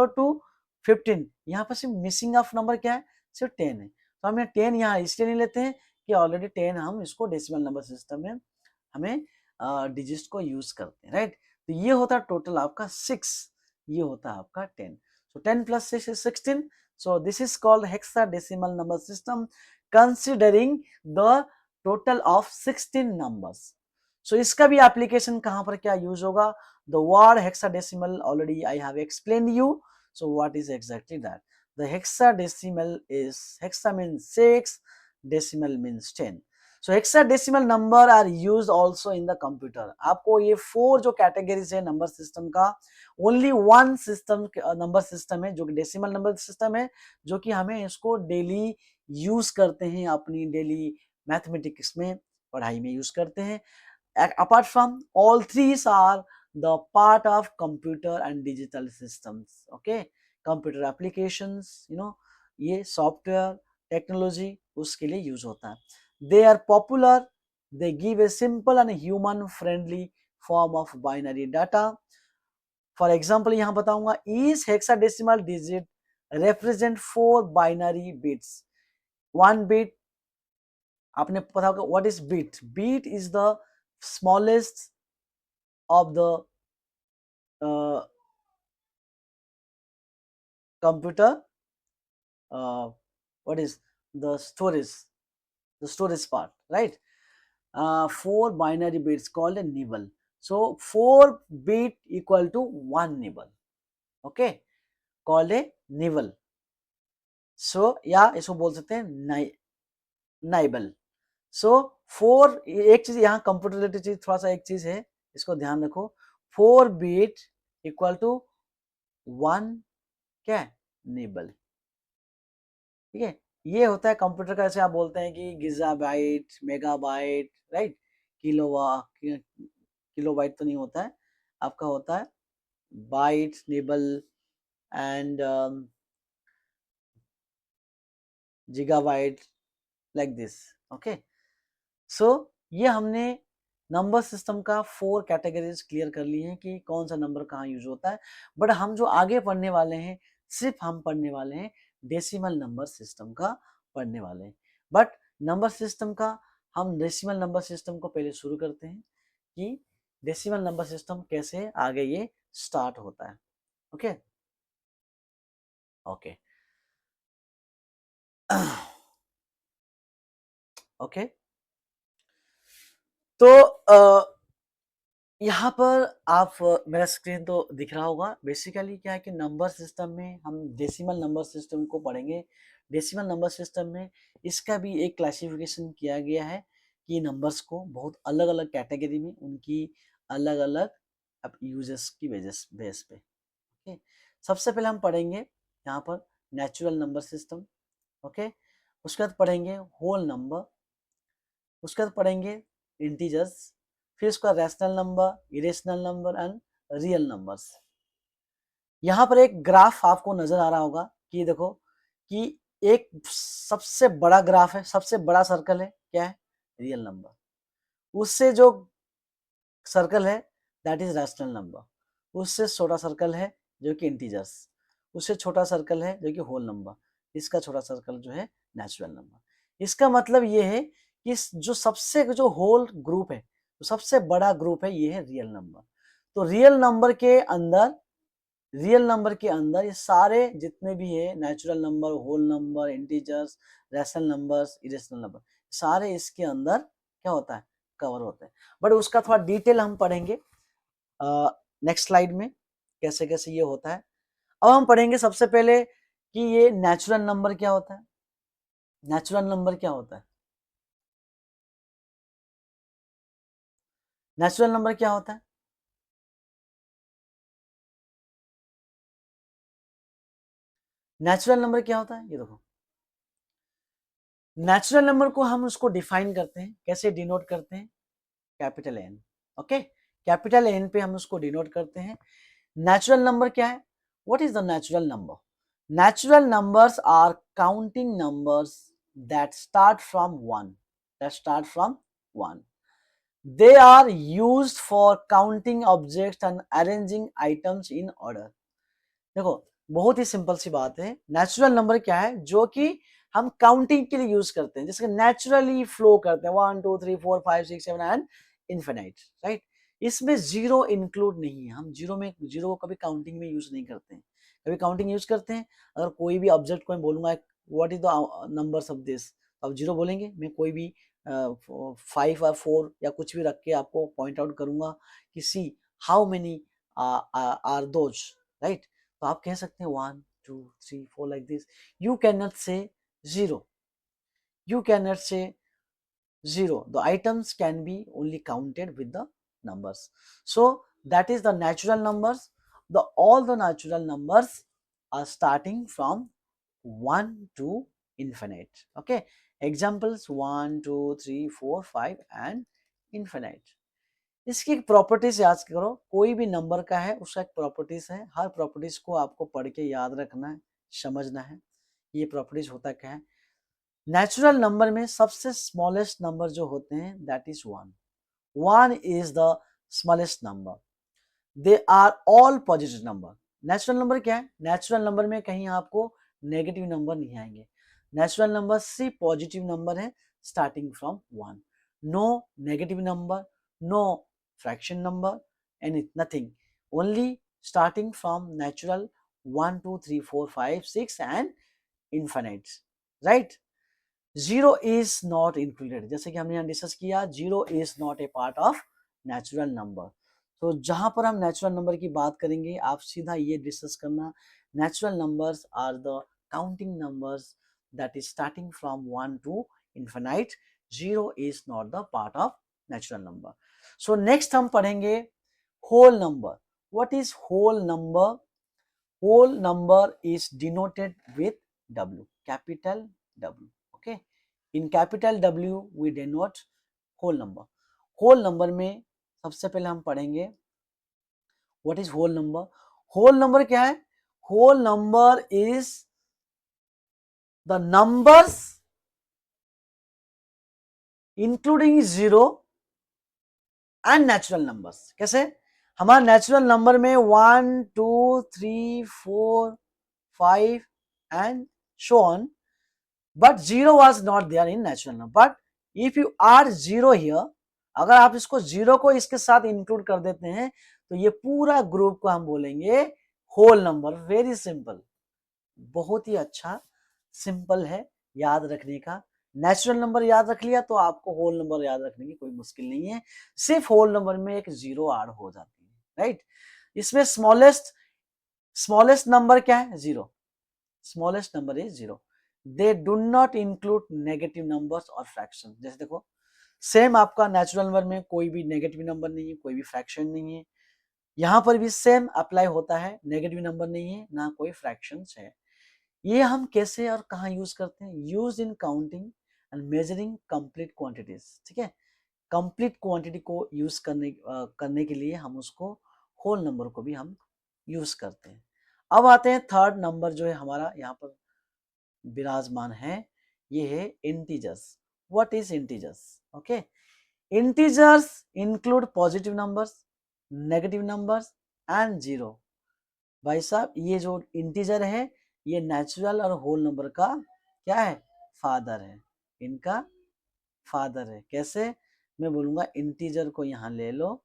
to 15, यहाँ पर सिर्फ मिसिंग ऑफ नंबर क्या है, सिर्फ 10 है। तो हम 10 यहाँ इसलिए नहीं लेते हैं कि ऑलरेडी 10 हम इसको डेसिमल नंबर सिस्टम में हमें डिजिट को यूज करते हैं, राइट। तो ये होता है टोटल आपका 6, ये होता है आपका 10। So 10 plus 6 is 16. So this is called hexadecimal number system considering the total of 16 numbers. So इसका भी application कहाँ पर क्या use होगा, the word hexadecimal already I have explained you. So what is exactly that? The hexadecimal is, hexa means 6, decimal means 10. So hexadecimal number are used also in the computer. आपको ये 4 जो categories है number system का, only one system number system है जो कि decimal number system है, जो कि हमें इसको डेली यूज करते हैं, अपनी डेली मैथमेटिक्स में पढ़ाई में यूज करते हैं। Apart from all threes are the part of computer and digital systems, okay. Computer applications, ये सॉफ्टवेयर टेक्नोलॉजी उसके लिए यूज होता है। They are popular, they give a simple and human friendly form of binary data. For example यहाँ बताऊंगा, each hexadecimal digit represent 4 binary bits। 1 bit, आपने पता होगा what is bit, bit is the smallest of the computer, what is the storage part, right. 4 binary bits called a nibble. So 4 bit equal to 1 nibble, okay, called a nibble. So या इसको बोल सकते हैं नाइबल। सो 4, एक चीज यहाँ computer related चीज थोड़ा सा एक चीज है, इसको ध्यान रखो। 4 बिट इक्वल टू 1 क्या है, निबल, ठीक है। ये होता है कंप्यूटर का, जैसे आप बोलते हैं कि गीगाबाइट, मेगाबाइट, राइट। किलोबाइट तो नहीं होता है, आपका होता है byte, nibble and gigabyte, like this, okay. So ये हमने नंबर सिस्टम का 4 कैटेगरीज क्लियर कर ली हैं कि कौन सा नंबर कहाँ यूज होता है, बट हम जो आगे पढ़ने वाले हैं सिर्फ हम पढ़ने वाले हैं डेसिमल नंबर सिस्टम का पढ़ने वाले हैं। बट नंबर सिस्टम का हम डेसिमल नंबर सिस्टम को पहले शुरू करते हैं कि डेसिमल नंबर सिस्टम कैसे आगे ये स्टार्ट होता है। ओके ओके ओके तो यहाँ पर आप मेरा स्क्रीन तो दिख रहा होगा। बेसिकली क्या है कि नंबर सिस्टम में हम डेसिमल नंबर सिस्टम को पढ़ेंगे। डेसिमल नंबर सिस्टम में इसका भी एक क्लासिफिकेशन किया गया है कि नंबर्स को बहुत अलग अलग कैटेगरी में उनकी अलग अलग यूजेस की बेस पे। ओके, सबसे पहले हम पढ़ेंगे यहाँ पर नेचुरल नंबर सिस्टम। ओके, उसके बाद पढ़ेंगे होल नंबर, उसके बाद पढ़ेंगे इंटीजर्स, फिर उसका rational number, irrational number and real numbers. यहाँ पर एक ग्राफ आपको नजर आ रहा होगा कि देखो कि एक सबसे बड़ा ग्राफ है, सबसे बड़ा सर्कल है, क्या है? Real number. उससे जो सर्कल है दैट इज रैशनल नंबर। उससे छोटा सर्कल है जो कि इंटीजर्स। उससे छोटा सर्कल है जो कि होल नंबर। इसका छोटा सर्कल जो है नेचुरल नंबर। इसका मतलब ये है कि जो सबसे जो होल ग्रुप है, तो सबसे बड़ा ग्रुप है ये है रियल नंबर। तो रियल नंबर के अंदर ये सारे जितने भी है natural number, whole number, integers, rational numbers, irrational number, सारे इसके अंदर क्या होता है? कवर होता है। बट उसका थोड़ा डिटेल हम पढ़ेंगे नेक्स्ट स्लाइड में कैसे कैसे ये होता है। अब हम पढ़ेंगे सबसे पहले कि ये नेचुरल नंबर क्या होता है। नेचुरल नंबर क्या होता है? नेचुरल नंबर क्या होता है? नेचुरल नंबर क्या होता है? ये देखो, नेचुरल नंबर को हम उसको डिफाइन करते हैं, कैसे डिनोट करते हैं? Capital N. Okay, capital N पे हम उसको डिनोट करते हैं। नेचुरल नंबर क्या है? What is the natural number? Natural numbers are counting numbers that start from 1. That start from 1. They are used for counting objects and arranging items in order. देखो, बहुत ही simple सी बात है। Natural number क्या है? जो कि हम काउंटिंग के लिए यूज करते हैं, जिसके नेचुरली फ्लो करते हैं 1 2 3 4 5 6 7 एंड इन्फिनाइट, राइट। इसमें जीरो इंक्लूड नहीं है। हम जीरो को कभी काउंटिंग में यूज नहीं करते हैं, कभी काउंटिंग यूज करते हैं। अगर कोई भी ऑब्जेक्ट को मैं बोलूंगा what is the numbers of this, अब जीरो बोलेंगे। मैं कोई भी 5 और 4 या कुछ भी रख के आपको पॉइंट आउट करूंगा कि see how many are those, right. तो आप कह सकते हैं 1 2 3 4 like this. You can not say zero, you cannot say zero. The items can be only counted with the numbers. So that is the natural numbers. All the natural numbers are starting from 1 to infinite. Okay, examples 1 2 3 4 5 and infinite. इसकी एक properties याद करो। कोई भी number का है उसका एक प्रॉपर्टीज है। हर प्रॉपर्टीज को आपको पढ़ के याद रखना है, समझना है ये प्रॉपर्टीज होता क्या है। नेचुरल नंबर में सबसे स्मॉलेस्ट नंबर जो होते हैं that is 1। 1 is the smallest number. They are all positive number. Natural number क्या है? नेचुरल नंबर में कहीं आपको नेगेटिव नंबर नहीं आएंगे। नेचुरल नंबर सिर्फ पॉजिटिव नंबर है starting from 1। No negative number, no fraction number, any nothing, only starting from natural 1 2 3 4 5 6 and infinite, right. Zero is not included. जैसे कि हमने यहाँ डिस्कस किया, zero is not a part of natural number. तो जहां पर हम नेचुरल नंबर की बात करेंगे आप सीधा ये डिस्कस करना, natural numbers are the counting numbers that is starting from 1 to infinite. Zero is not the part of natural number. So next हम पढ़ेंगे whole number. What is whole number? Whole number is denoted with W, capital W. Okay, in capital W we denote whole number. Whole number में सबसे पहले हम पढ़ेंगे what is whole number. Whole number क्या है? Whole number is the numbers including zero and natural numbers. कैसे? हमारा natural number में 1 2 3 4 5 and so on, but 0 was not there in natural number. But if you add 0 here, अगर आप इसको 0 को इसके साथ इंक्लूड कर देते हैं तो ये पूरा ग्रुप को हम बोलेंगे होल नंबर। वेरी सिंपल, बहुत ही अच्छा, सिंपल है याद रखने का। नेचुरल नंबर याद रख लिया तो आपको होल नंबर याद रखने की कोई मुश्किल नहीं है, सिर्फ होल नंबर में एक 0 ऐड हो जाती है, राइट। इसमें स्मॉलेस्ट नंबर क्या है? 0। Smallest number is 0। They do not include negative numbers और फ्रैक्शन। जैसे देखो, सेम आपका नेचुरल नंबर में कोई भी नेगेटिव नंबर नहीं है, कोई भी फ्रैक्शन नहीं है। यहां पर भी सेम अप्लाई होता है, नेगेटिव नंबर नहीं है ना कोई फ्रैक्शंस है। ये हम कैसे और कहाँ यूज करते हैं? Use in counting and measuring complete quantities. ठीक है, कंप्लीट क्वांटिटी को यूज करने के लिए हम उसको होल नंबर को भी हम यूज करते हैं। अब आते हैं थर्ड नंबर जो है हमारा यहाँ पर विराजमान है, ये है integers. What is integers? Okay, integers include positive numbers, negative numbers and zero. भाई साहब, ये जो इंटीजर है ये नेचुरल और होल नंबर का क्या है? फादर है, इनका फादर है। कैसे? मैं बोलूंगा इंटीजर को यहाँ ले लो।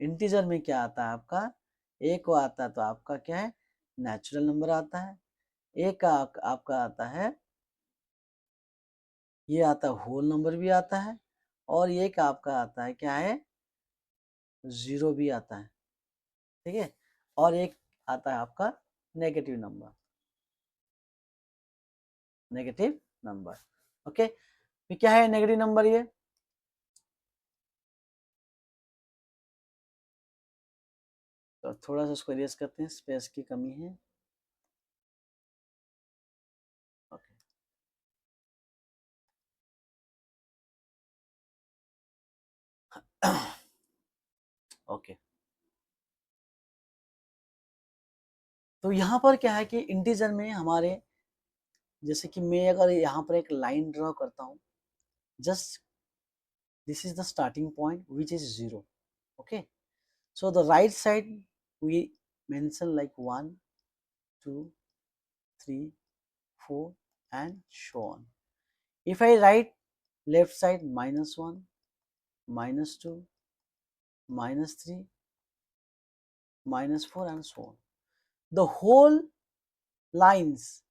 इंटीजर में क्या आता है आपका? एक को आता है तो आपका क्या है? नेचुरल नंबर आता है। एक का आपका आता है, ये आता है होल नंबर भी आता है, और ये का आपका आता है क्या है? जीरो भी आता है। ठीक है, और एक आता है आपका negative number, negative number. Okay, तो क्या है नेगेटिव नंबर? ये तो थोड़ा सा उसको इरेज करते हैं, स्पेस की कमी है। Okay, okay. तो यहाँ पर क्या है कि इंटीजर में हमारे, जैसे कि मैं अगर यहाँ पर एक लाइन ड्रॉ करता हूँ, just this is the starting point which is 0। Okay, so the right side we mention like 1 2 3 4 and so on. If I write left side -1 -2 -3 -4 and so on, the lines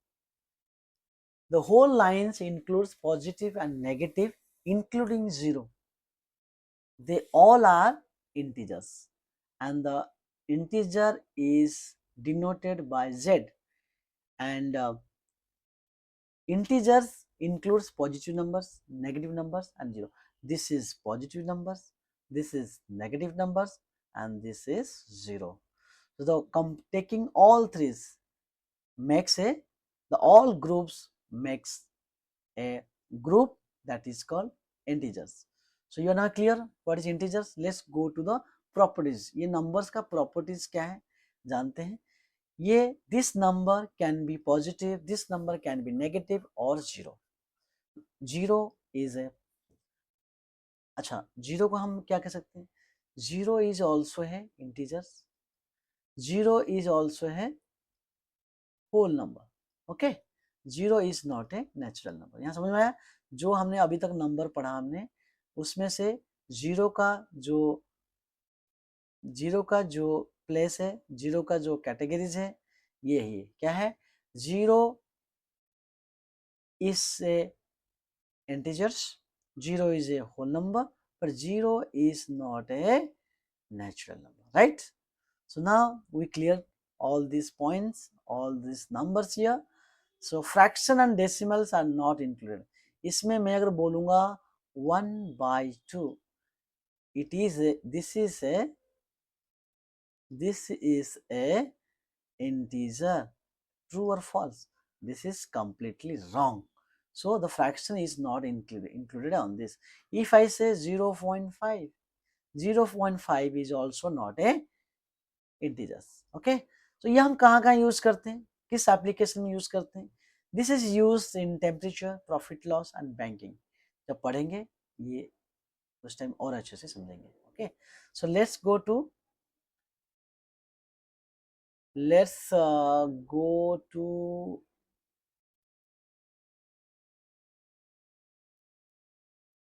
whole lines includes positive and negative including 0. They all are integers and the integer is denoted by z, and integers includes positive numbers, negative numbers and 0. This is positive numbers, this is negative numbers and this is 0. So the taking all threes makes the all groups makes a group that is called integers. So you are now clear what is integers? Let's go to the properties. ये numbers का properties क्या है जानते हैं। ये this number can be positive, this number can be negative or 0. 0 is a, अच्छा, 0 को हम क्या कह सकते हैं? 0 is also है integers, 0 is also है whole number. Okay, 0 is not a natural number. यहाँ समझ में आया? जो हमने अभी तक नंबर पढ़ा हमने, उसमें से जीरो का जो प्लेस है, जीरो का जो कैटेगरीज है, ये ही क्या है? Zero is a integers, zero is a whole number, पर zero is not a natural number, right? So now we clear all these points, all these numbers here. So fraction and decimals are not included. इसमें मैं अगर बोलूँगा 1/2, it is a, this is a integer. True or false? This is completely wrong. So the fraction is not included on this. If I say 0.5, 0.5 is also not a integers. Okay, तो ये हम कहाँ कहाँ use करते हैं, किस application में use करते हैं? This is use in temperature, profit loss and banking. जब पढ़ेंगे ये उस टाइम और अच्छे से समझेंगे। Okay, so let's go to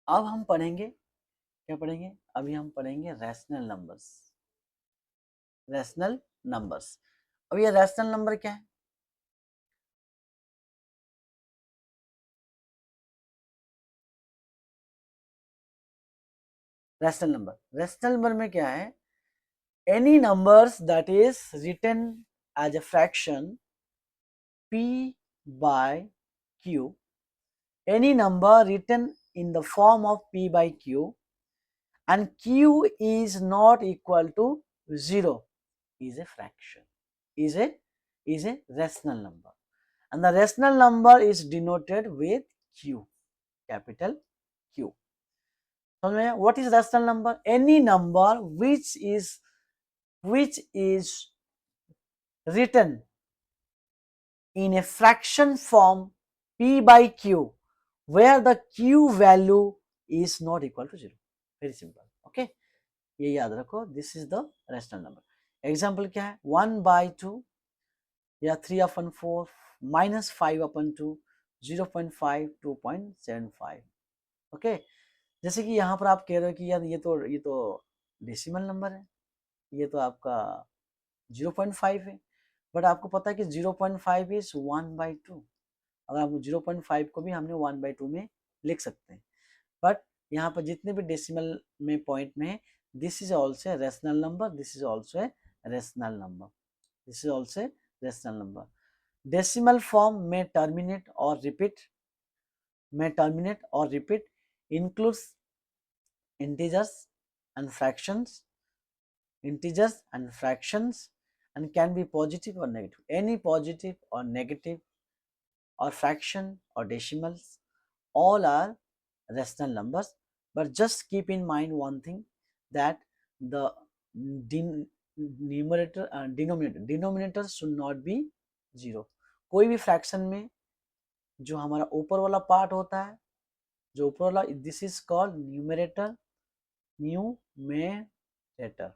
अब हम पढ़ेंगे, क्या पढ़ेंगे अभी हम पढ़ेंगे रैशनल नंबर्स। रैशनल नंबर्स, अब ये रैशनल नंबर क्या है? रैशनल नंबर में क्या है? any numbers that is written as a fraction p by q, any number written in the form of p by q and q is not equal to 0 is a fraction, is a rational number, and the rational number is denoted with q, capital Q. What is rational number? Any number which is written in a fraction form p by q where the q value is not equal to 0. Very simple. Okay, ये याद रखो, this is the rational number. Example क्या है? 1/2 या 3/4 -5/2 0.5 2.75। Okay, जैसे कि यहाँ पर आप कह रहे हो कि यार ये तो डेसिमल नंबर है, ये तो आपका 0.5 है, बट आपको पता है कि 0.5 इज 1/2। अगर आप 0.5 को भी हमने 1/2 में लिख सकते हैं, बट यहाँ पर जितने भी डेसिमल में पॉइंट में है, this is also rational number, this is also rational number, this is also rational number. Decimal form में टर्मिनेट और repeat includes integers and fractions and can be positive or negative. Any positive or negative or fraction or decimals, all are rational numbers, but just keep in mind one thing, that the denominator should not be 0। कोई भी fraction में जो हमारा ऊपर वाला part होता है, जो ऊपर वाला, this is called numerator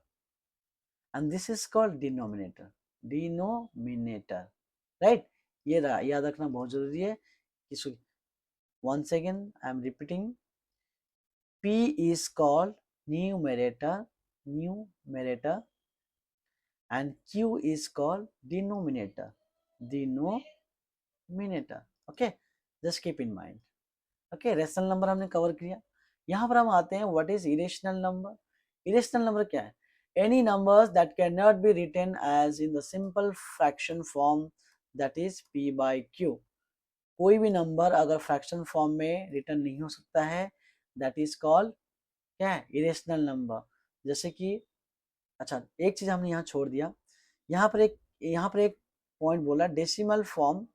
and this is called denominator, right? ये याद रखना बहुत जरूरी है। once again I am repeating, p is called numerator and q is called denominator। okay, just keep in mind। Okay, rational number हमने cover किया। यहाँ पर हम आते हैं, what is irrational number. Irrational number क्या है? Any numbers that can not be written as in the simple fraction form, that is p by q। कोई भी नंबर अगर फ्रैक्शन फॉर्म में रिटर्न नहीं हो सकता है, दैट इज कॉल्ड क्या है? Irrational number. जैसे कि अच्छा, एक चीज हमने यहाँ छोड़ दिया, यहाँ पर एक पॉइंट बोला, डेसिमल फॉर्म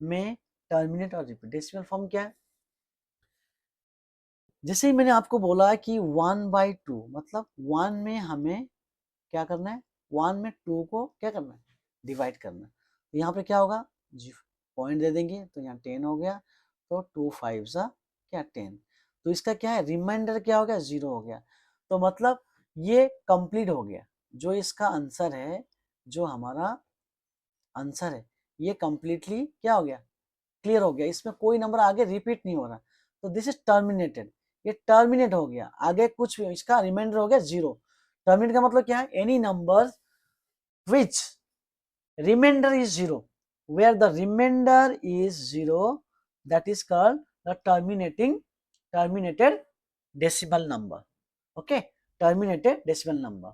में टर्मिनेट और रिपीट। डेसिमल फॉर्म क्या है? जैसे ही मैंने आपको बोला कि 1/2 मतलब 1 में हमें क्या करना है? 1 में 2 को क्या करना है? डिवाइड करना है। तो यहाँ पे क्या होगा? पॉइंट दे देंगे तो यहाँ 10 हो गया, तो 2 5 क्या 10। तो इसका क्या है? रिमाइंडर क्या हो गया? 0 हो गया। तो मतलब ये कंप्लीट हो गया। जो इसका आंसर है, जो हमारा आंसर है, ये कंप्लीटली क्या हो गया? क्लियर हो गया। इसमें कोई नंबर आगे रिपीट नहीं हो रहा, तो दिस इज टर्मिनेटेड। ये टर्मिनेट हो गया, आगे कुछ भी, इसका रिमाइंडर हो गया 0। टर्मिनेट का मतलब क्या है? Any number which reminder is 0, where the reminder is 0, that is called the terminated decimal number. Okay, terminated decimal number.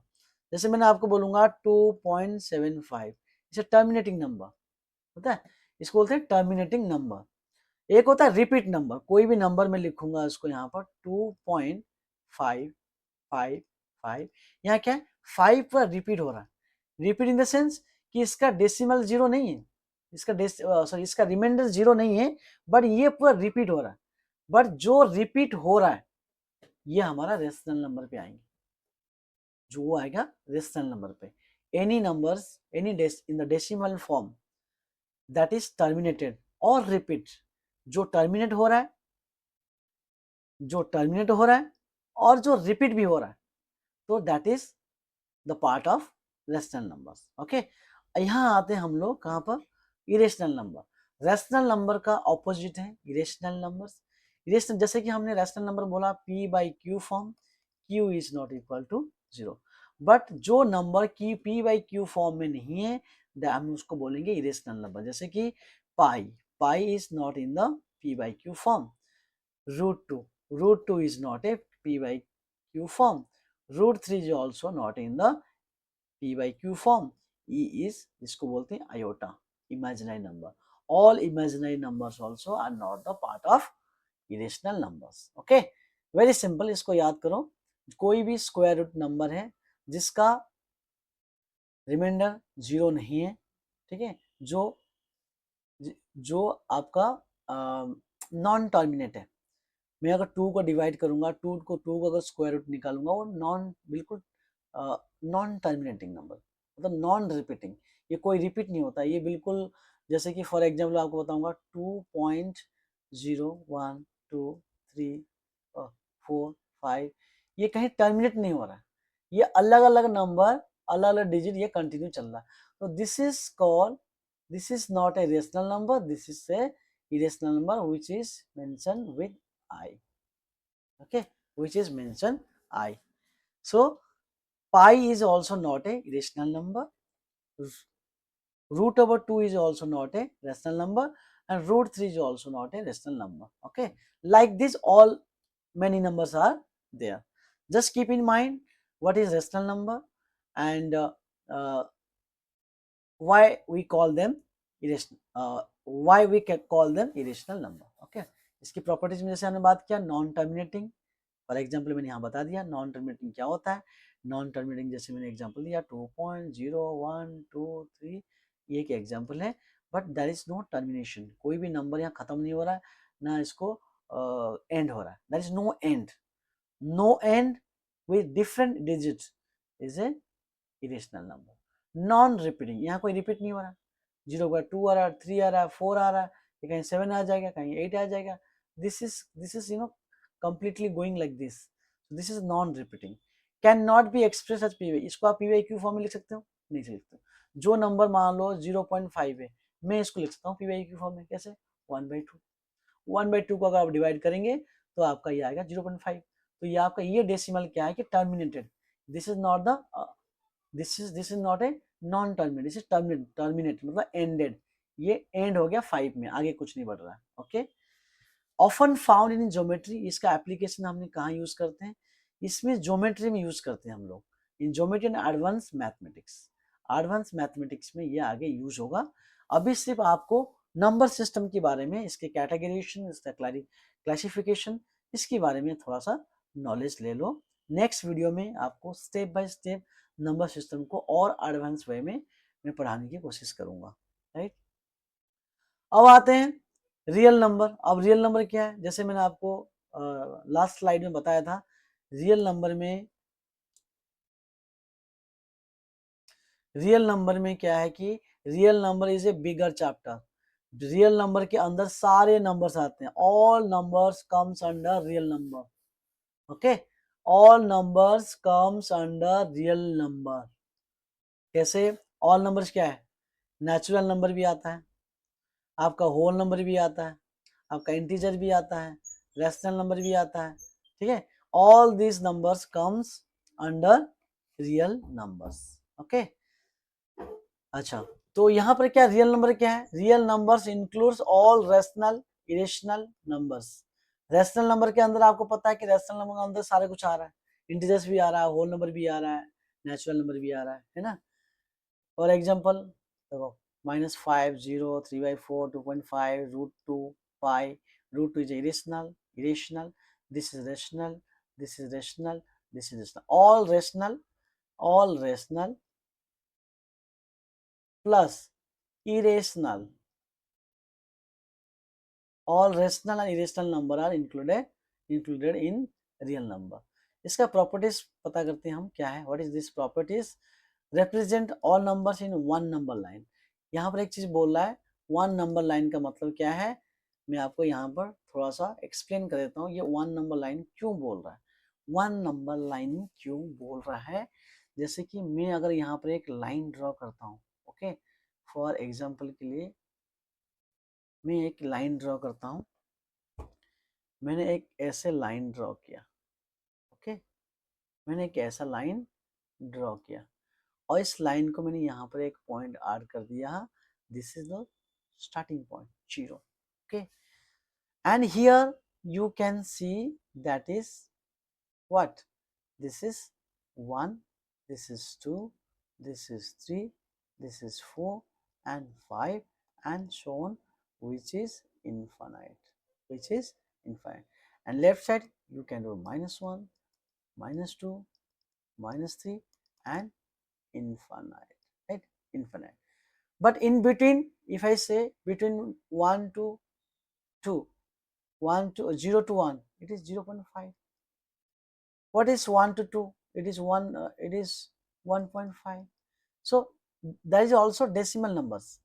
जैसे मैंने आपको बोलूंगा 2.75, इसे टर्मिनेटिंग नंबर होता है, इसको बोलते हैं टर्मिनेटिंग नंबर। एक होता है रिपीट नंबर, कोई भी नंबर में लिखूंगा उसको यहाँ पर 2.555, यहाँ क्या है? 5 पर रिपीट हो रहा है। रिपीट इन द सेंस कि इसका डेसिमल 0 नहीं है, इसका रिमाइंडर 0 नहीं है, बट ये पूरा रिपीट हो रहा है। बट जो रिपीट हो रहा है, ये हमारा रेशनल नंबर पे आएंगे, जो वो आएगा रेशनल नंबर पे। Any numbers in the decimal form that is terminated और रिपीट, जो टर्मिनेट हो रहा है और जो रिपीट भी हो रहा है, तो that is the part of rational numbers. Okay, यहाँ आते हैं हम लोग कहाँ पर, इरेशनल नंबर। रेशनल नंबर का ऑपोजिट है इरेशनल नंबर्स। इरेशनल, जैसे कि हमने रेशनल नंबर बोला p by q form, q is not equal to 0, but जो नंबर की p बाई क्यू फॉर्म में नहीं है हम उसको बोलेंगे इरेशनल नंबर। जैसे कि pi, pi is not in the p by q form. Root two is not a p by q form. Root 3 is also not in the p by q form. E is, इसको बोलते हैं iota, imaginary number. All imaginary numbers also are not the part of irrational numbers. Okay, very simple, इसको याद करो। कोई भी square root number है जिसका रिमाइंडर 0 नहीं है, ठीक है, जो जो आपका नॉन टर्मिनेट है। मैं अगर 2 को डिवाइड करूंगा, 2 को अगर स्क्वायर रूट निकालूंगा, वो बिल्कुल नॉन टर्मिनेटिंग नंबर, मतलब नॉन रिपीटिंग, ये कोई रिपीट नहीं होता, ये बिल्कुल, जैसे कि फॉर एग्जाम्पल आपको बताऊंगा 2.0123 4 5, ये कहीं टर्मिनेट नहीं हो रहा है, ये अलग अलग नंबर, अलग अलग डिजिट ये कंटिन्यू चल रहा है। तो this is not a rational number, this is a irrational number which is mentioned with I. Okay, which is mentioned I. So pi is also not a irrational number. Root over 2 is also not a rational number, and root 3 is also not a rational number. Okay, like this all many numbers are there. Just keep in mind what is rational number and uh, why we call them irrational, why we can call them irrational number. Okay, इसकी properties में जैसे हमने बात किया, non terminating, for example मैंने यहाँ बता दिया नॉन टर्मिनेटिंग क्या होता है। नॉन टर्मिनेटिंग जैसे मैंने एग्जाम्पल दिया 2.0123, ये एक एग्जाम्पल है, but there is no termination, कोई भी नंबर यहाँ खत्म नहीं हो रहा है, ना इसको एंड हो रहा है, there is no end, no end with different digits is a irrational number. Non repeating, यहाँ कोई रिपीट नहीं हो रहा, 0 का 2 आ रहा है, 3 आ रहा है, 4 आ रहा है, कहीं 7 आ जाएगा, कहीं 8 आ जाएगा, this is completely going like this. So this is non-repeating. Cannot be expressed as PY. इसको आप PY क्यू फॉर्म में लिख सकते हो? नहीं लिख सकते। जो नंबर मान लो 0.5 है, मैं इसको लिख सकता हूँ PY क्यू फॉर्म में, कैसे? 1/2। 1/2 को अगर आप डिवाइड करेंगे तो आपका ये आएगा 0.5। तो ये आपका ये डेसिमल क्या है कि terminated. This is not the this is not a non terminate, this is terminate मतलब एंडेड। ये एंड हो गया 5 में, आगे कुछ नहीं बढ़ रहा है। Okay, often found in geometry, इसका एप्लीकेशन हमने कहाँ यूज करते हैं, इसमें ज्योमेट्री में यूज करते हैं हम लोग, in geometry and advance mathematics. Advance mathematics में ये आगे यूज होगा। अभी सिर्फ आपको नंबर सिस्टम के बारे में, इसके कैटेगराइजेशन, इसका क्लासिफिकेशन, इसके बारे में थोड़ा सा नॉलेज ले लो। नेक्स्ट वीडियो में आपको step by step number system को और एडवांस वे में मैं पढ़ाने की कोशिश करूंगा। राइट, अब आते हैं रियल नंबर। अब रियल नंबर क्या है, जैसे मैंने आपको लास्ट स्लाइड में बताया था, रियल नंबर में क्या है कि real number is a bigger chapter. Real number के अंदर सारे नंबर्स आते हैं, all numbers comes under real number. Okay, all numbers comes under real number. कैसे? ऑल नंबर्स क्या है, नेचुरल नंबर भी आता है, आपका होल नंबर भी आता है, आपका इंटीजर भी आता है, रैशनल नंबर भी आता है, ठीक है। All this numbers comes under real numbers. Okay, अच्छा, तो यहाँ पर क्या रियल नंबर क्या है, real numbers includes all rational irrational numbers. Rational number के अंदर आपको पता है कि रैशनल नंबर के अंदर सारे कुछ आ रहा है, इंटीजर्स भी आ रहा है, होल नंबर भी आ रहा है, नेचुरल नंबर भी आ रहा है ना। फॉर एग्जाम्पल देखो, -5 0 3/4 2.5 √2 pi, √2 is irrational, this is rational, this is rational, this is rational, all rational plus irrational, all rational and irrational number are included in real number। इसका properties पता करते हैं हम, क्या है, what is this properties, represent all numbers in one number line। यहाँ पर एक चीज बोल रहा है, वन नंबर लाइन का मतलब क्या है, मैं आपको यहाँ पर थोड़ा सा एक्सप्लेन कर देता हूँ, ये वन नंबर लाइन क्यों बोल रहा है। वन नंबर लाइन क्यों बोल रहा है? जैसे कि मैं अगर यहाँ पर एक लाइन ड्रॉ करता हूँ, ओके, फॉर एग्जाम्पल के लिए मैं एक लाइन ड्रॉ करता हूँ, मैंने एक ऐसे लाइन ड्रॉ किया, ओके, मैंने एक ऐसा लाइन ड्रॉ किया और इस लाइन को मैंने यहाँ पर एक पॉइंट ऐड कर दिया, this is the starting point 0, okay, and here you can see that is what, this is 1, this is 2, this is 3, this is 4 and 5 and so on, which is infinite, which is infinite. And left side you can do -1, -2, -3 and infinite, right, infinite. But in between, if I say between 1 to 2, 1 to 0 to 1, it is 0.5. What is 1 to 2? It is 1, it is 1.5. So there is also decimal numbers.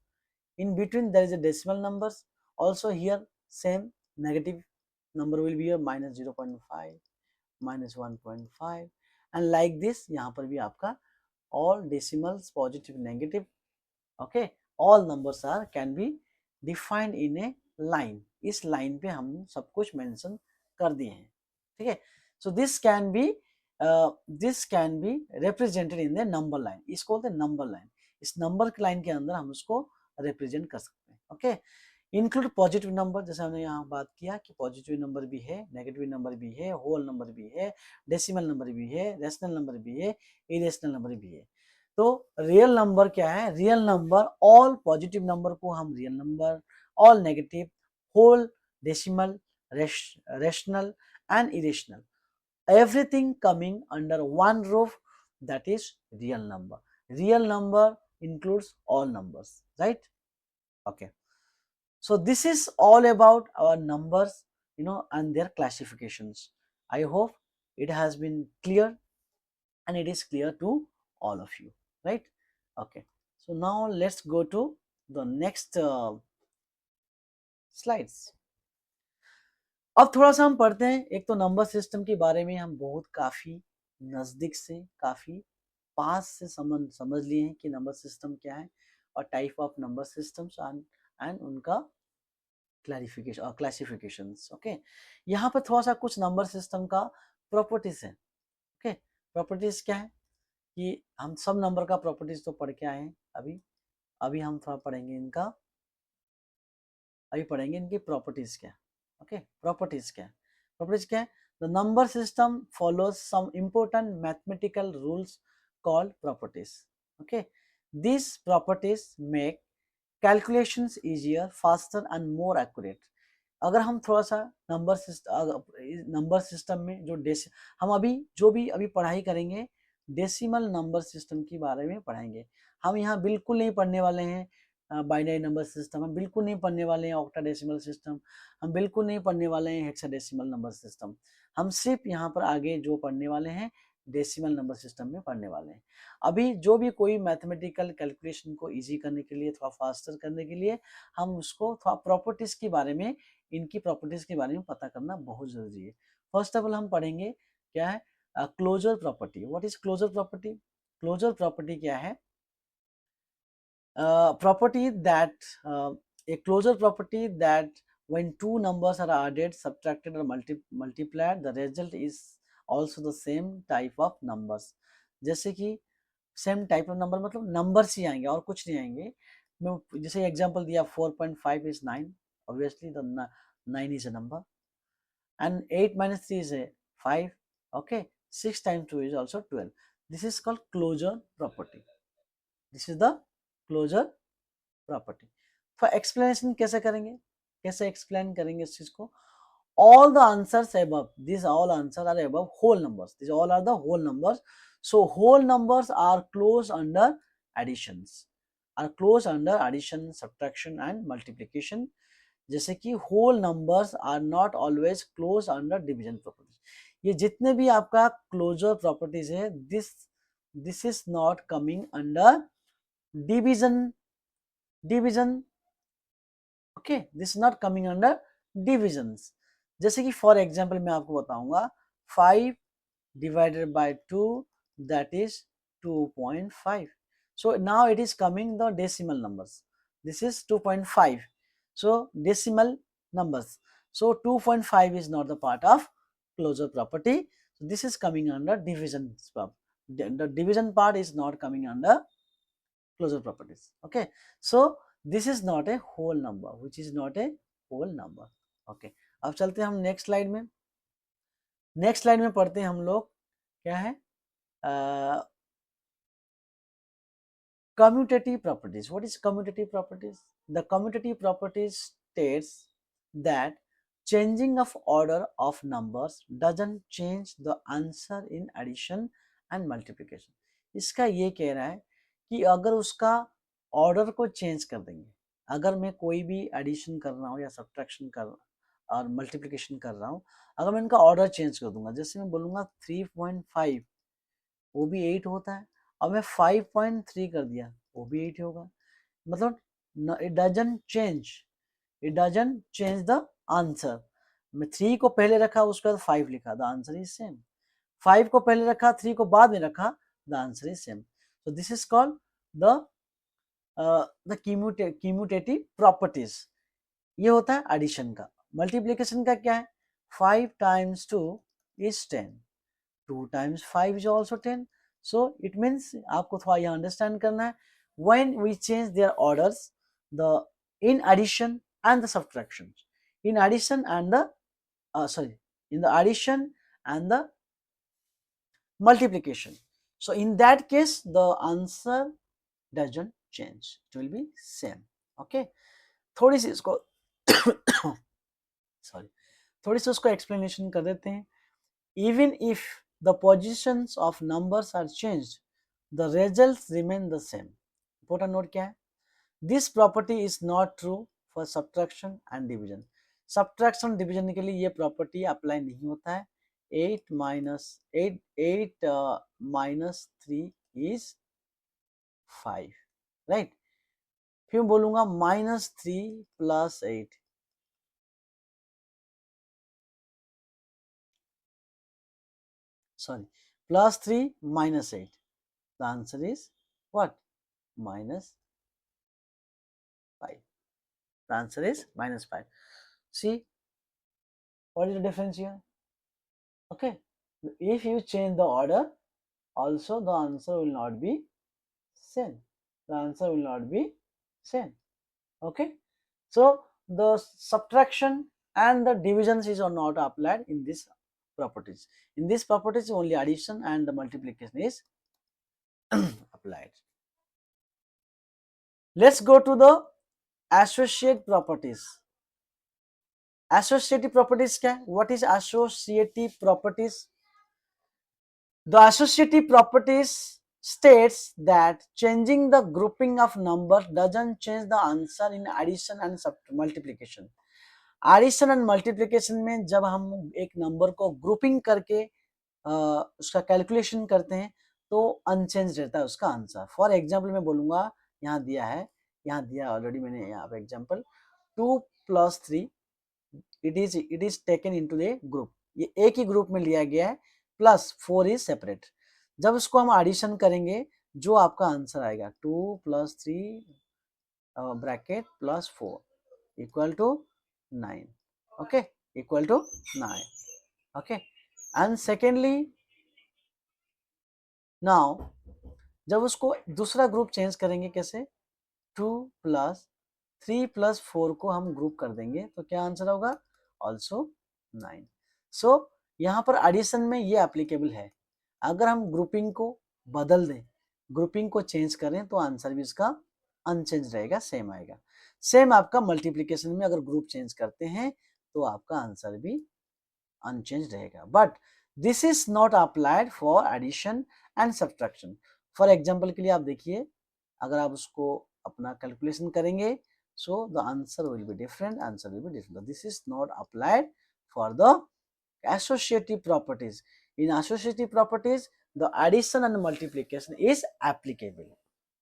In between there is a decimal numbers. Also here same negative number will be here, -0.5, -1.5 and like this. यहाँ पर भी आपका all decimals, positive, negative, okay, all numbers are can be defined in a line. इस line पे हम सब कुछ mention कर दिए हैं, ठीक है. So this can be represented in the number line. इसको बोलते हैं नंबर लाइन. इस नंबर की लाइन के अंदर हम उसको रिप्रेजेंट कर सकते हैं, ओके. इंक्लूड पॉजिटिव नंबर, जैसे हमने यहाँ बात किया कि पॉजिटिव नंबर भी है, नेगेटिव नंबर भी है, होल नंबर भी है, डेसिमल नंबर भी है, रेशनल नंबर भी है, इरेशनल नंबर भी है. तो रियल नंबर क्या है? Real number all positive number को हम real number, all negative, whole, decimal, rational and irrational, everything coming under one roof, that is real number. Real number includes all numbers, right? Okay, so this is all about our numbers, and their classifications. I hope it has been clear and it is clear to all of you, right? Okay, so now let's go to the next slides. अब थोड़ा सा हम पढ़ते हैं. एक तो number system के बारे में हम बहुत काफी नजदीक से, काफी पास से समझ लिए हैं कि नंबर सिस्टम क्या है और type of number systems and उनका क्लैरिफिकेशन और क्लासिफिकेशंस, ओके. यहाँ पर थोड़ा सा कुछ नंबर सिस्टम का प्रॉपर्टीज है, ओके. प्रॉपर्टीज क्या है कि हम सब नंबर का प्रॉपर्टीज तो पढ़ के आए हैं. अभी हम थोड़ा पढ़ेंगे इनका, अभी पढ़ेंगे इनकी प्रॉपर्टीज क्या है, ओके. प्रॉपर्टीज क्या है? प्रॉपर्टीज क्या है? The number system follows some important mathematical rules called properties, okay. This properties make calculations easier, faster and more accurate. अगर हम थोड़ा सा नंबर सिस्टम में हम अभी पढ़ाई करेंगे, डेसिमल नंबर सिस्टम के बारे में पढ़ाएंगे. हम यहाँ बिल्कुल नहीं पढ़ने वाले हैं बाइनरी नंबर सिस्टम, हम बिल्कुल नहीं पढ़ने वाले हैं ऑक्टाडेसिमल सिस्टम, हम बिल्कुल नहीं पढ़ने वाले हैं हेक्साडेसिमल नंबर सिस्टम. हम सिर्फ यहाँ पर आगे जो पढ़ने वाले हैं डेसिमल नंबर सिस्टम में पढ़ने वाले हैं. अभी जो भी कोई मैथमेटिकल कैलकुलेशन को इजी करने के लिए, थोड़ा फास्टर करने के लिए, हम उसको थोड़ा प्रॉपर्टीज के बारे में, इनकी प्रॉपर्टीज के बारे में पता करना बहुत जरूरी है. फर्स्ट ऑफ ऑल हम पढ़ेंगे क्या है closure property. What is closure property? Closure property क्या है? Property that a closure property that when two numbers are added, subtracted or multiplied, the result is also the same type of numbers. जैसे कि same type of number मतलब numbers ही आएंगे और कुछ नहीं आएंगे. मैं जैसे एग्जांपल दिया 4.5 is 9, obviously the 9 is a number, and 8 minus 3 is a 5, okay. 6 times 2 is also 12. This is called closure property. This is the closure property. For explanation कैसे करेंगे, कैसे एक्सप्लेन करेंगे इस चीज को? all the answers above, these all answers are above whole numbers, these all are the whole numbers. So whole numbers are closed under additions, are closed under addition, subtraction and multiplication. जैसे कि whole numbers are not always closed under division properties. ये जितने भी आपका closure properties है, this is not coming under division, okay. This is not coming under divisions. जैसे कि for example मैं आपको बताऊंगा 5 divided by 2, that is 2.5. So now it is coming the decimal numbers. This is 2.5. So decimal numbers. So 2.5 is not the part of closure property. So this is coming under division. The division part is not coming under closure properties. Okay. So this is not a whole number, which is not a whole number. Okay. अब चलते हैं हम next slide में. Next slide में पढ़ते हैं हम लोग क्या है, commutative properties. What is commutative properties? The commutative properties states that changing of order of numbers doesn't change the answer in addition and multiplication. इसका ये कह रहा है कि अगर उसका ऑर्डर को चेंज कर देंगे, अगर मैं कोई भी एडिशन कर रहा हूँ या सब्ट्रैक्शन कर और मल्टीप्लिकेशन कर रहा हूँ, अगर मैं इनका ऑर्डर चेंज कर दूंगा, जैसे मैं बोलूँगा 3.5 वो भी 8 होता है, अब मैं 5.3 कर दिया वो भी 8 होगा. मतलब it doesn't change the answer. मैं 3 को पहले रखा उसके बाद 5 लिखा, द आंसर इज सेम. 5 को पहले रखा 3 को बाद में रखा, the answer is same. So this is called the commutative properties. ये होता है एडिशन का. मल्टीप्लिकेशन का क्या है, 5 times 2 is 10, 2 times 5 is also 10. So it means आपको थोड़ा यह अंडरस्टैंड करना है, when we change their orders, the in addition and the subtraction, in addition and the in the addition and the multiplication. So in that case the answer doesn't change, it will be same. Okay, थोड़ी सी इसको sorry थोड़ी सी उसको explanation कर देते हैं. Even if the positions of numbers are changed, the results remain the same. Important note क्या है, this property is not true for subtraction and division. Subtraction division के लिए ये property apply नहीं होता है. 8 minus 3 is 5, right? फिर बोलूंगा -3 plus 8, sorry, plus 3 minus 8. The answer is what? Minus 5. The answer is minus 5. See, what is the difference here? Okay, if you change the order, also the answer will not be same. The answer will not be same. Okay, so the subtraction and the divisions is not applied in this properties. In this properties only addition and the multiplication is applied. Let's go to the associative properties. Associative properties क्या है? What is associative properties? The associative properties states that changing the grouping of numbers doesn't change the answer in addition and multiplication. Addition and multiplication में जब हम एक number को grouping करके उसका calculation करते हैं तो अनचेंज रहता है उसका आंसर. फॉर एग्जाम्पल मैं बोलूँगा, यहाँ दिया है, यहाँ दिया ऑलरेडी मैंने यहाँ पे example 2 plus 3 it is taken into the group. ये एक ही ग्रुप में लिया गया है, प्लस 4 इज सेपरेट. जब इसको हम एडिशन करेंगे जो आपका आंसर आएगा 2 plus 3 bracket plus 4 equal to 9. Okay, equal to 9. Okay, and secondly now जब उसको दूसरा ग्रुप चेंज करेंगे कैसे, 2 plus 3 plus 4 को हम ग्रुप कर देंगे तो क्या आंसर होगा, ऑल्सो 9. सो यहाँ पर एडिशन में ये एप्लीकेबल है. अगर हम ग्रुपिंग को बदल दें, ग्रुपिंग को चेंज करें तो आंसर भी इसका अनचेंज रहेगा, सेम आएगा. सेम आपका मल्टीप्लिकेशन में अगर ग्रुप चेंज करते हैं तो आपका आंसर भी अनचेंज रहेगा. But this is not applied for addition and subtraction. For example के लिए आप देखिए, अगर आप उसको अपना कैलकुलेशन करेंगे so the answer will be different. This is not applied for the associative properties. In associative properties the addition and multiplication is applicable.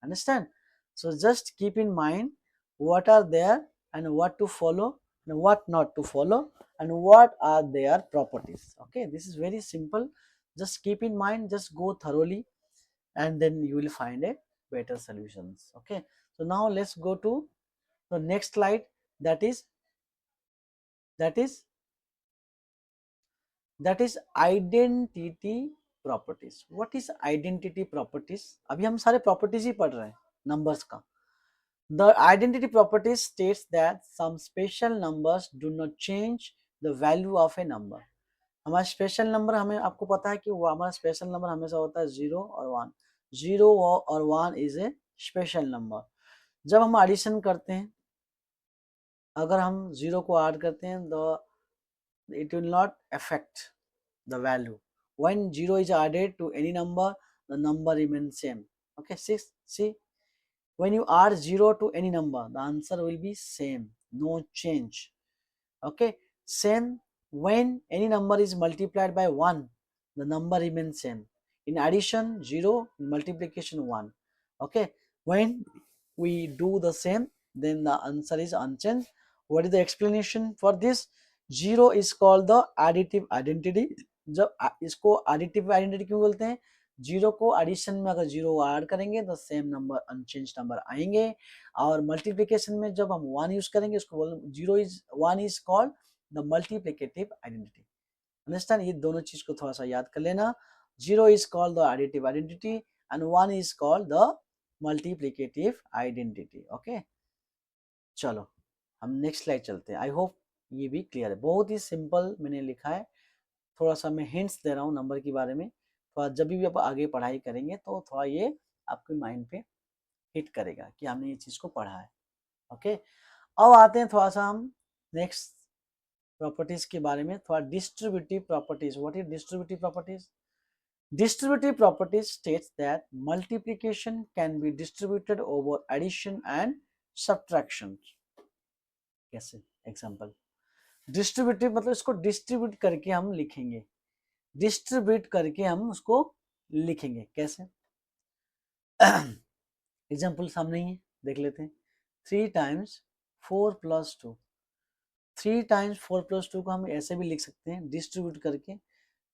Understand? So just keep in mind what are there and what to follow and what not to follow and what are their properties. Okay, this is very simple. just keep in mind, just go thoroughly, and then you will find a better solutions. Okay, so now let's go to the next slide, that is identity properties. What is identity properties? अभी हम सारे properties ही पढ़ रहे हैं numbers का. The identity properties states that some special numbers do not change the value of a number. हमारा special number, हमें आपको पता है कि वो हमारा स्पेशल नंबर हमेशा होता है 0 और 1. 0 और 1 इज ए स्पेशल नंबर. जब हम एडिशन करते हैं, अगर हम 0 को ऐड करते हैं, it will not affect the value. When 0 is added to any number, the number remains same. Okay, see, when you add 0 to any number, the answer will be same, no change. Okay, same when any number is multiplied by 1, the number remains same. In addition 0, in multiplication 1. Okay, when we do the same, then the answer is unchanged. What is the explanation for this? 0 is called the additive identity. जब इसको additive identity क्यों बोलते हैं? 0 को addition में अगर 0 add करेंगे तो सेम नंबर अनचेंज नंबर आएंगे, और मल्टीप्लिकेशन में जब हम 1 यूज करेंगे, उसको 1 is called the multiplicative identity. Understand? ये दोनों चीज को थोड़ा सा याद कर लेना. 0 is called the additive identity and 1 is called the multiplicative identity. Okay, चलो हम नेक्स्ट स्लाइड चलते हैं. आई होप ये भी क्लियर है. बहुत ही सिंपल मैंने लिखा है, थोड़ा सा मैं हिंट्स दे रहा हूँ नंबर के बारे में. तो जब भी आप आगे पढ़ाई करेंगे तो थोड़ा ये आपके माइंड पे हिट करेगा कि हमने ये चीज को पढ़ा है. ओके, अब आते हैं थोड़ा सा हम नेक्स्ट प्रॉपर्टीज के बारे में, थोड़ा distributive properties. What is distributive properties? Distributive properties states that multiplication can be distributed over addition and subtraction. कैसे? एग्जाम्पल, डिस्ट्रीब्यूटिव मतलब इसको डिस्ट्रीब्यूट करके हम लिखेंगे, डिस्ट्रीब्यूट करके हम उसको लिखेंगे. कैसे? एग्जाम्पल सामने ही है, देख लेते हैं. 3 टाइम्स 4 प्लस 2. 3 टाइम्स 4 प्लस 2 को हम ऐसे भी लिख सकते हैं डिस्ट्रीब्यूट करके.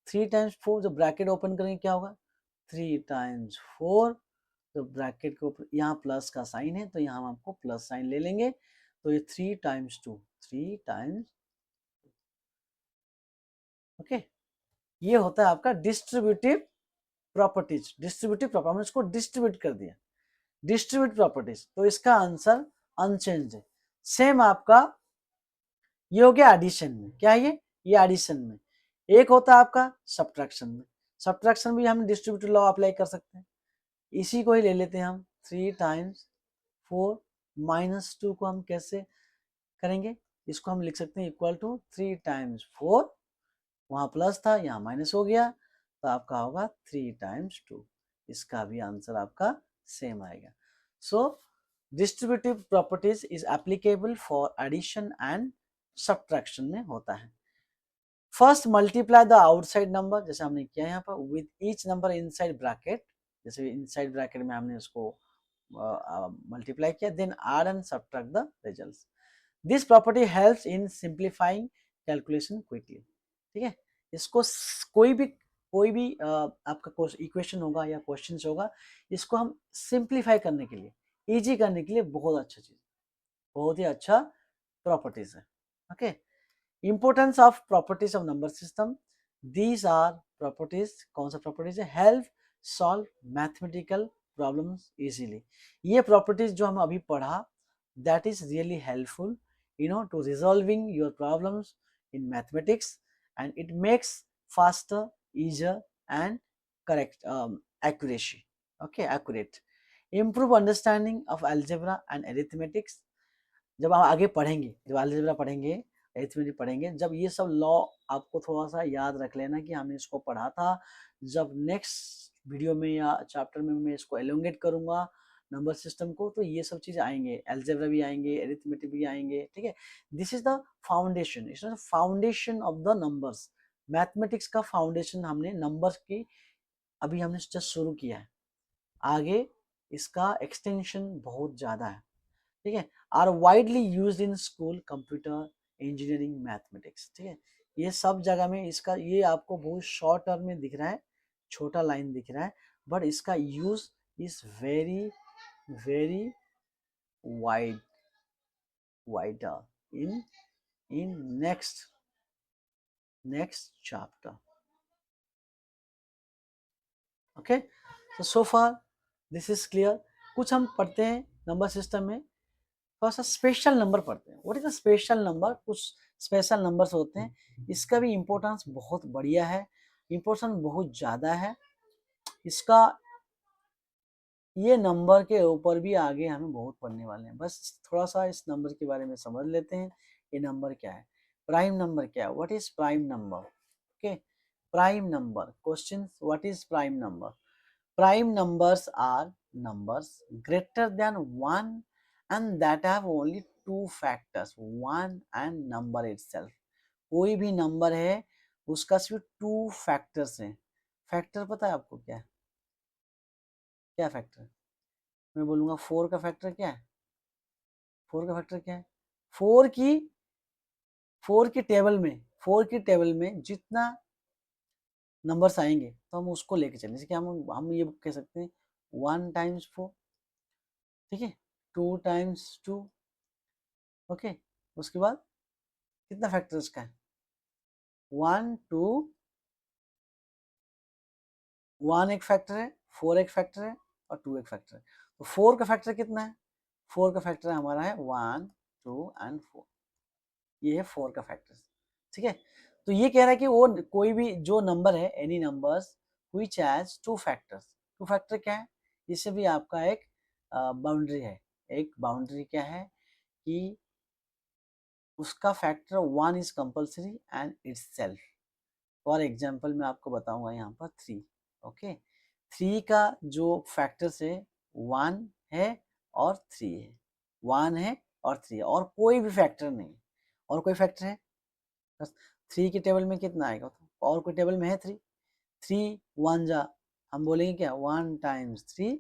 3 टाइम्स 4, जब ब्रैकेट ओपन करेंगे क्या होगा? 3 टाइम्स 4, तो ब्रैकेट के ऊपर यहाँ प्लस का साइन है तो यहाँ हम आपको प्लस साइन ले लेंगे. तो ये 3 टाइम्स 2, 3 टाइम्स. ओके, ये होता है आपका डिस्ट्रीब्यूटिव प्रॉपर्टीज. डिस्ट्रीब्यूटिव प्रॉपर्टी, इसको डिस्ट्रीब्यूट कर दिया, डिस्ट्रीब्यूट प्रॉपर्टीज. तो इसका आंसर अनचेंज है. सेम आपका ये हो गया एडिशन में. क्या है ये एडिशन में. एक होता है आपका सब्ट्रैक्शन में. सब्ट्रैक्शन भी हम डिस्ट्रीब्यूटिव लॉ अप्लाई कर सकते हैं. इसी को ही ले लेते हैं हम. 3 टाइम्स 4 माइनस 2 को हम कैसे करेंगे? इसको हम लिख सकते हैं इक्वल टू 3 टाइम्स 4, वहां प्लस था यहाँ माइनस हो गया, तो आपका होगा 3 टाइम्स 2. इसका भी आंसर आपका सेम आएगा. So distributive properties is applicable for addition and subtraction में होता है. First multiply the outside number, जैसे हमने किया यहाँ पर, with each number inside bracket. जैसे इनसाइड ब्रैकेट में हमने उसको मल्टीप्लाई किया, then add and subtract the results. This property helps in simplifying calculation quickly. ठीक है, इसको कोई भी आपका इक्वेशन होगा या क्वेश्चन होगा, इसको हम सिंप्लीफाई करने के लिए, इजी करने के लिए बहुत अच्छा चीज, बहुत ही अच्छा प्रॉपर्टीज है. Okay, Importance of properties of number system. These are properties, कौन सा properties है? Help solve mathematical problems easily. ये properties जो हम अभी पढ़ा, that is really helpful, to resolving your problems in mathematics, and it makes faster, easier, and correct accuracy. Okay, accurate. Improve understanding of algebra and arithmetics. जब आप आगे पढ़ेंगे, जब अलजेब्रा पढ़ेंगे, अरिथमेटिक पढ़ेंगे, जब ये सब लॉ आपको थोड़ा सा याद रख लेना कि हमने इसको पढ़ा था. जब नेक्स्ट वीडियो में या चैप्टर में मैं इसको एलोंगेट करूंगा नंबर सिस्टम को, तो ये सब चीजें आएंगे, अलजेब्रा भी आएंगे, अरिथमेटिक भी आएंगे. ठीक है, this is the foundation, it's the foundation of the numbers. Mathematics का फाउंडेशन हमने नंबर्स की अभी हमने जस्ट शुरू किया है, आगे इसका एक्सटेंशन बहुत ज्यादा है. ठीक है, are widely used in school, computer, engineering, mathematics. ठीक है, ये सब जगह में इसका, ये आपको बहुत शॉर्ट टर्म में दिख रहा है, छोटा लाइन दिख रहा है, बट इसका use is very very wide wider in next chapter. Okay, so far this is clear. कुछ हम पढ़ते हैं नंबर सिस्टम में, थोड़ा सा स्पेशल नंबर पढ़ते हैं. What is the special number? कुछ स्पेशल नंबर्स होते हैं, इसका भी इम्पोर्टेंस बहुत बढ़िया है, इम्पोर्टेंस बहुत ज़्यादा है इसका. ये नंबर के ऊपर भी आगे हमें बहुत पढ़ने वाले हैं. बस थोड़ा सा इस नंबर के बारे में समझ लेते हैं. ये नंबर क्या है? प्राइम नंबर क्या है? What is prime number? Okay, prime number question. What is prime number? Prime numbers are numbers greater than 1 and that have only two factors, 1 and number itself. कोई भी नंबर है उसका सिर्फ 2 factors हैं. Factor पता है आपको क्या है? क्या फैक्टर? मैं बोलूँगा 4 का फैक्टर क्या है? 4 का फैक्टर क्या है? 4 की टेबल में जितना नंबर्स आएंगे तो हम उसको लेके चलें. जैसे कि हम ये कह सकते हैं 1 टाइम्स 4, ठीक है, 2 टाइम्स 2. ओके, उसके बाद कितना फैक्टर इसका है? 1 2, 1 एक फैक्टर है, 4 एक फैक्टर है और 2 एक फैक्टर है. तो 4 का फैक्टर कितना है? 4 का फैक्टर हमारा है 1 2 एंड 4. ये है 4 का फैक्टर. ठीक है, तो ये कह रहा है कि वो कोई भी जो नंबर है, any numbers which has 2 factors. 2 factor क्या है? इससे भी आपका एक बाउंड्री है. एक बाउंड्री क्या है कि उसका factor 1 is compulsory and itself. For example मैं आपको बताऊंगा यहाँ पर 3. ओके, 3 का जो फैक्टर्स है 1 है और 3 है. 1 है और 3 है और कोई भी फैक्टर नहीं. और कोई फैक्टर है बस. 3 के टेबल में कितना आएगा? और कोई टेबल में है 3. 3 1 जा, हम बोलेंगे क्या? 1 टाइम्स 3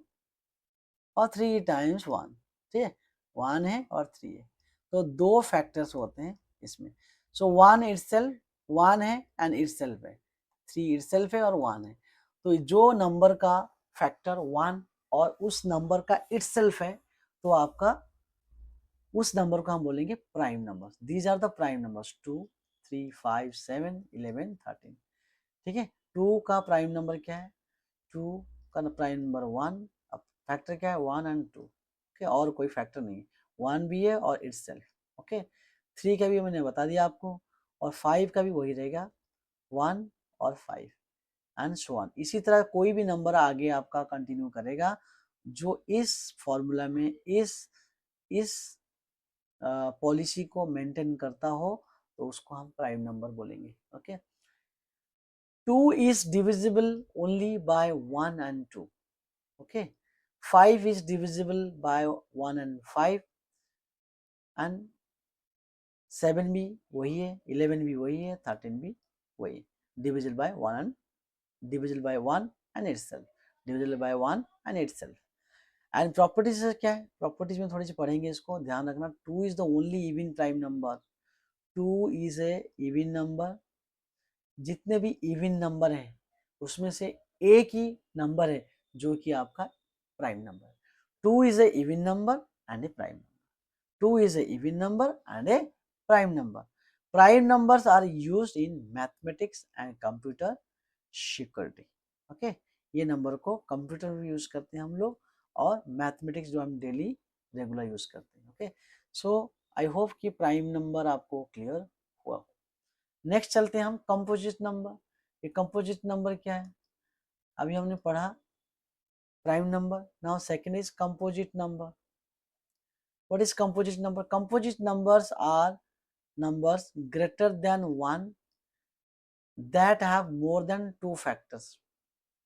और 3 टाइम्स 1. ठीक है, 1 है और 3 है. तो 2 फैक्टर्स होते हैं इसमें. सो 1 इटसेल्फ 1 है एंड इटसेल्फ है. 3 इटसेल्फ है और 1 है. तो जो नंबर का फैक्टर 1 और उस नंबर का इटसेल्फ है तो आपका उस नंबर को हम बोलेंगे prime number. These are the prime numbers 2 3 5 7 11 13. ठीक है, 2 का प्राइम नंबर क्या है? 2 का प्राइम नंबर 1. अब फैक्टर क्या है? 1 एंड 2. ओके, और कोई फैक्टर नहीं है. 1 भी है और इटसेल्फ. ओके, 3 का भी मैंने बता दिया आपको और 5 का भी वही रहेगा, 1 और 5 एंड सो ऑन. इसी तरह कोई भी नंबर आगे आपका कंटिन्यू करेगा जो इस फॉर्मूला में इस पॉलिसी को मेंटेन करता हो तो उसको हम प्राइम नंबर बोलेंगे. Okay, 2 is divisible only by 1 and 2. Okay, 5 is divisible by 1 and 5 and 7 भी वही है, 11 भी वही है, 13 भी वही है. Divisible by 1 and divisible by 1 and itself. Divisible by 1 and itself. And properties क्या है? प्रॉपर्टीज में थोड़ी सी पढ़ेंगे, इसको ध्यान रखना. 2 is the only even prime number. 2 is a even number. जितने भी इवन नंबर हैं उसमें से एक ही नंबर है जो कि आपका प्राइम नंबर है. 2 is a even number and A prime number. 2 is a even number and a prime number. Prime numbers are used in mathematics and computer security. Okay, ये नंबर को कंप्यूटर में use करते हैं हम लोग और mathematics जो हम डेली रेगुलर यूज करते हैं. ओके, सो आई होप कि प्राइम नंबर आपको क्लियर हुआ. नेक्स्ट चलते हैं हम कंपोजिट नंबर. ये कंपोजिट नंबर क्या है? अभी हमने पढ़ा prime number. Now second is composite number. What is composite number? Composite numbers are numbers greater than 1 that have more than 2 factors.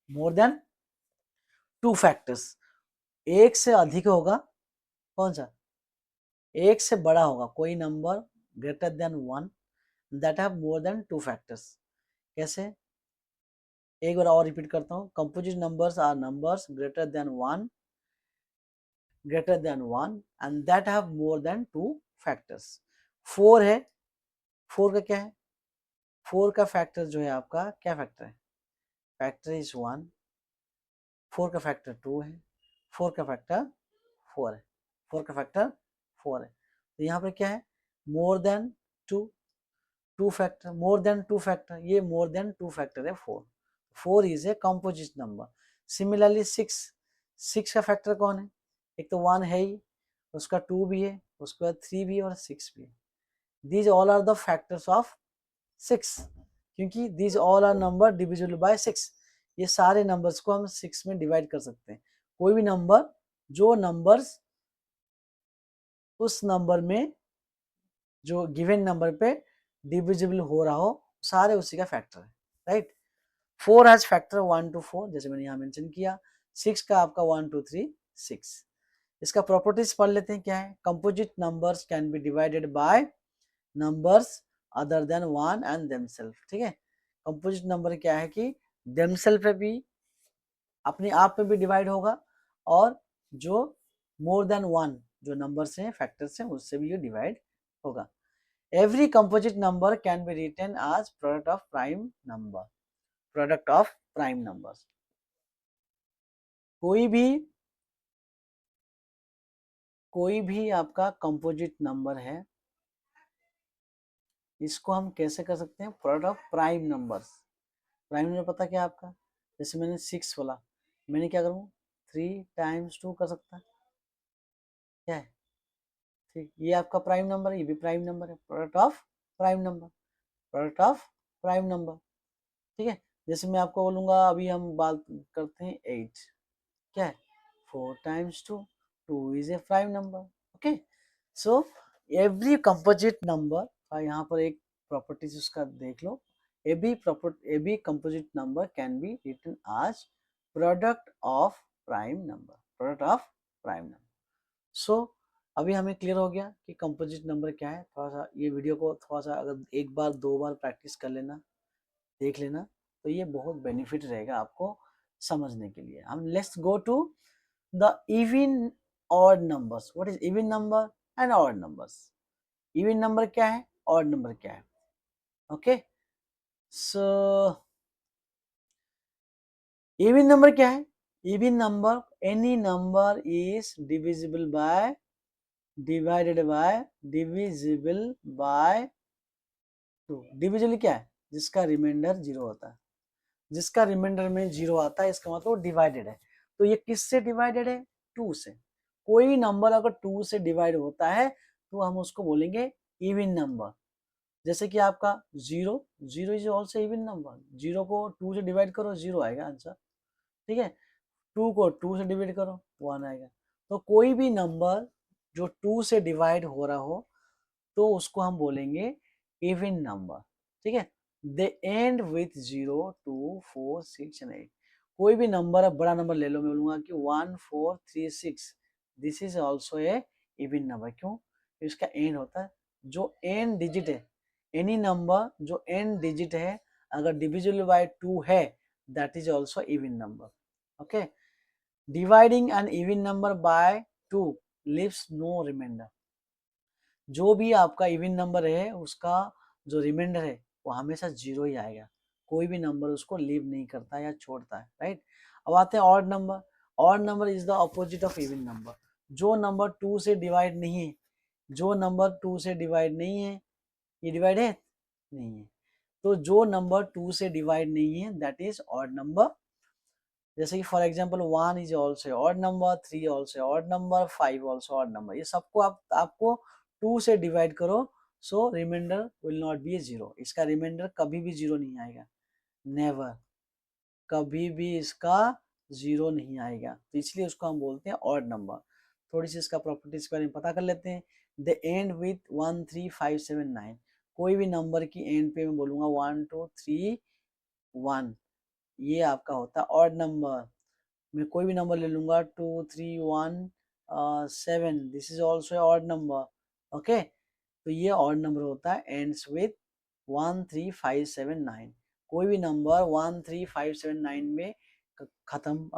More than 2 factors. एक से अधिक होगा. कौन सा? एक से बड़ा होगा कोई number greater than 1 that have more than 2 factors. कैसे? एक बार और रिपीट करता हूँ. Composite numbers are numbers greater than 1 and that have more than 2 factors. 4 है. 4 का क्या है? 4 का फैक्टर जो है आपका क्या फैक्टर है? फैक्टर इज 1, 4 का फैक्टर 2 है, 4 का फैक्टर 4 है, 4 का फैक्टर 4 है। तो यहाँ पे क्या है, more than 2, 2 factor, more than 2 factor, ये मोर देन 2 फैक्टर है 4, 4 is a composite number. Similarly 6, 6 का फैक्टर कौन है, एक तो 1 है ही, उसका 2 भी है, उसके बाद 3 भी है और 6 भी है। These all are the factors of 6, क्योंकि these all are number divisible by 6, ये सारे नंबर्स को हम 6 में डिवाइड कर सकते हैं। कोई भी नंबर, जो नंबर्स उस नंबर में, जो गिवन नंबर पे डिविजिबल हो रहा हो, सारे उसी का फैक्टर है, राइट। 4 हैज फैक्टर 1 to 4, जैसे मैंने यहाँ मेंशन किया। 6 का आपका 1 2 3 6। इसका प्रॉपर्टीज पढ़ लेते हैं, क्या है। Composite numbers can be divided by numbers other than 1 and themselves, ठीक है। कंपोजिट नंबर क्या है कि देमसेल्फ पे भी, अपने आप में भी डिवाइड होगा, और जो मोर देन 1 जो नंबर्स हैं, फैक्टर्स हैं, उससे भी ये डिवाइड होगा। Every composite number can be written as product of prime number, product of prime numbers. कोई भी आपका कंपोजिट नंबर है, इसको हम कैसे कर सकते हैं, product of prime numbers. Prime number पता क्या आपका, जैसे मैंने 6 बोला, मैंने क्या करूँ, 3 times 2 कर सकता है, क्या है, ठीक। ये आपका प्राइम नंबर है, ये भी प्राइम नंबर है, product of prime number, product of prime number, ठीक है। जैसे मैं आपको बोलूंगा, अभी हम बात करते हैं 8, क्या है, 4 times 2, 2 is a prime number, okay। so every composite number, यहाँ पर एक प्रॉपर्टीज उसका देख लो, every composite number can be written as product of prime number, product of prime number। so अभी हमें क्लियर हो गया कि कंपोजिट नंबर क्या है। थोड़ा सा ये वीडियो को थोड़ा सा अगर एक बार 2 बार प्रैक्टिस कर लेना, देख लेना, तो ये बहुत बेनिफिट रहेगा आपको समझने के लिए। हम let's go to the even odd numbers। what is even number and odd numbers? even number क्या है, odd number क्या है, okay। so even number क्या है, even number any number is divisible by, divided by, divisible by 2। divisible क्या है, जिसका reminder 0 होता है, जिसका रिमाइंडर में 0 आता है, इसका मतलब डिवाइडेड है। तो ये किससे डिवाइडेड है, 2 से। कोई नंबर अगर 2 से डिवाइड होता है तो हम उसको बोलेंगे इवन नंबर। जैसे कि आपका 0, 0 इज ऑल्सो इवन नंबर, 0 को 2 से डिवाइड करो 0 आएगा आंसर, ठीक है। 2 को 2 से डिवाइड करो 1 आएगा। तो कोई भी नंबर जो 2 से डिवाइड हो रहा हो, तो उसको हम बोलेंगे इवन नंबर, ठीक है। दे एंड विथ 0 2 4 6 एंड 8। कोई भी नंबर, बड़ा नंबर ले लो, मैं बोलूंगा कि 1 4 3 6, this is also a even number. क्यों, इसका एंड होता है, जो एन डिजिट है, एनी नंबर जो एन डिजिट है, अगर डिविजिबल बाय 2 है, that is also even number, okay. Dividing an even number by 2 leaves no reminder. जो भी आपका इवन नंबर है, उसका जो रिमाइंडर है वो हमेशा 0 ही आएगा, कोई भी नंबर उसको लीव नहीं करता या छोड़ता है, राइट। अब आते हैं odd number. Odd number is the opposite of even number. जो नंबर 2 से डिवाइड नहीं है, जो नंबर 2 से डिवाइड नहीं है, ये डिवाइड है, नहीं है। तो जो नंबर 2 से डिवाइड नहीं है, दैट इज ऑड नंबर। जैसे कि for example 1 is also odd number, 3 also odd number, 5 also odd number. ये सबको आपको 2 से डिवाइड करो, सो रिमाइंडर विल नॉट बी 0। इसका रिमाइंडर कभी भी 0 नहीं आएगा, नेवर, कभी भी इसका 0 नहीं आएगा। तो इसलिए उसको हम बोलते हैं ऑड नंबर। थोड़ी सी इसका प्रॉपर्टीज के बारे में पता कर लेते हैं। The end with 1 3 5 7 9। कोई भी नंबर की एंड पे मैं बोलूंगा 1 2 3 1, ये आपका होता है ऑड नंबर। मैं कोई भी नंबर ले लूंगा 2 3 1 7, this is also odd number, okay. तो ये ऑड नंबर होता है, एंड्स विथ 1 3 5 7 9। कोई भी नंबर 1 3 5 7 9 में खत्म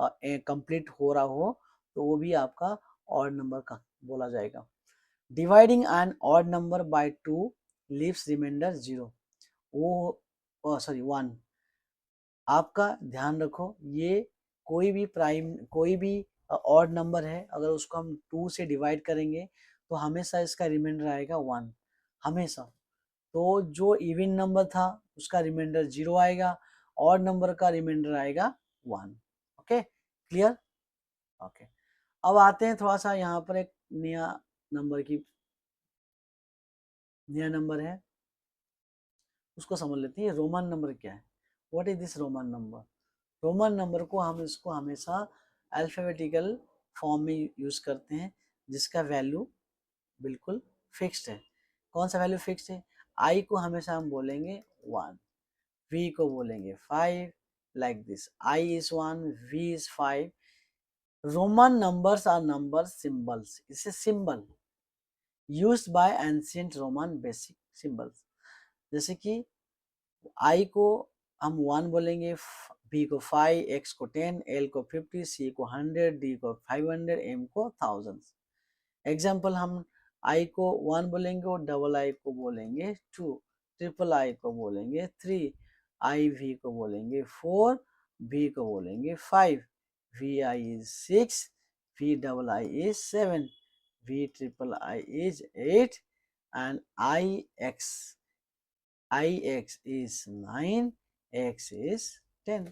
कंप्लीट हो रहा हो, तो वो भी आपका ऑड नंबर का बोला जाएगा। Dividing an odd number by 2 leaves reminder 0। वो सॉरी 1। आपका ध्यान रखो, ये कोई भी ऑड नंबर है, अगर उसको हम 2 से डिवाइड करेंगे तो हमेशा इसका रिमाइंडर आएगा 1, हमेशा। तो जो इवन नंबर था उसका रिमाइंडर 0 आएगा, ऑड नंबर का रिमाइंडर आएगा 1। Okay, clear? ओके, अब आते हैं थोड़ा सा यहाँ पर एक नया नंबर है, उसको समझ लेते हैं। रोमन नंबर क्या है? What is this Roman number? Roman number को हम इसको हमेशा अल्फाबेटिकल फॉर्म में यूज करते हैं, जिसका वैल्यू बिल्कुल फिक्स्ड है। कौन सा वैल्यू फिक्स्ड है? आई को हमेशा हम बोलेंगे 1, वी को बोलेंगे 5, like this. I is 1, V is 5। Roman numbers are number symbols, इसे symbol used by ancient Roman basic symbols. जैसे कि आई को हम 1 बोलेंगे, बी को 5, एक्स को 10, एल को 50, सी को 100, डी को 500, एम को 1000। एग्जाम्पल, हम आई को 1 बोलेंगे और डबल आई को बोलेंगे 2, ट्रिपल आई को बोलेंगे 3, आई वी को बोलेंगे 4, बी को बोलेंगे 5, V I is 6, V double I is 7, V triple I is 8, and I x is 9, x is 10।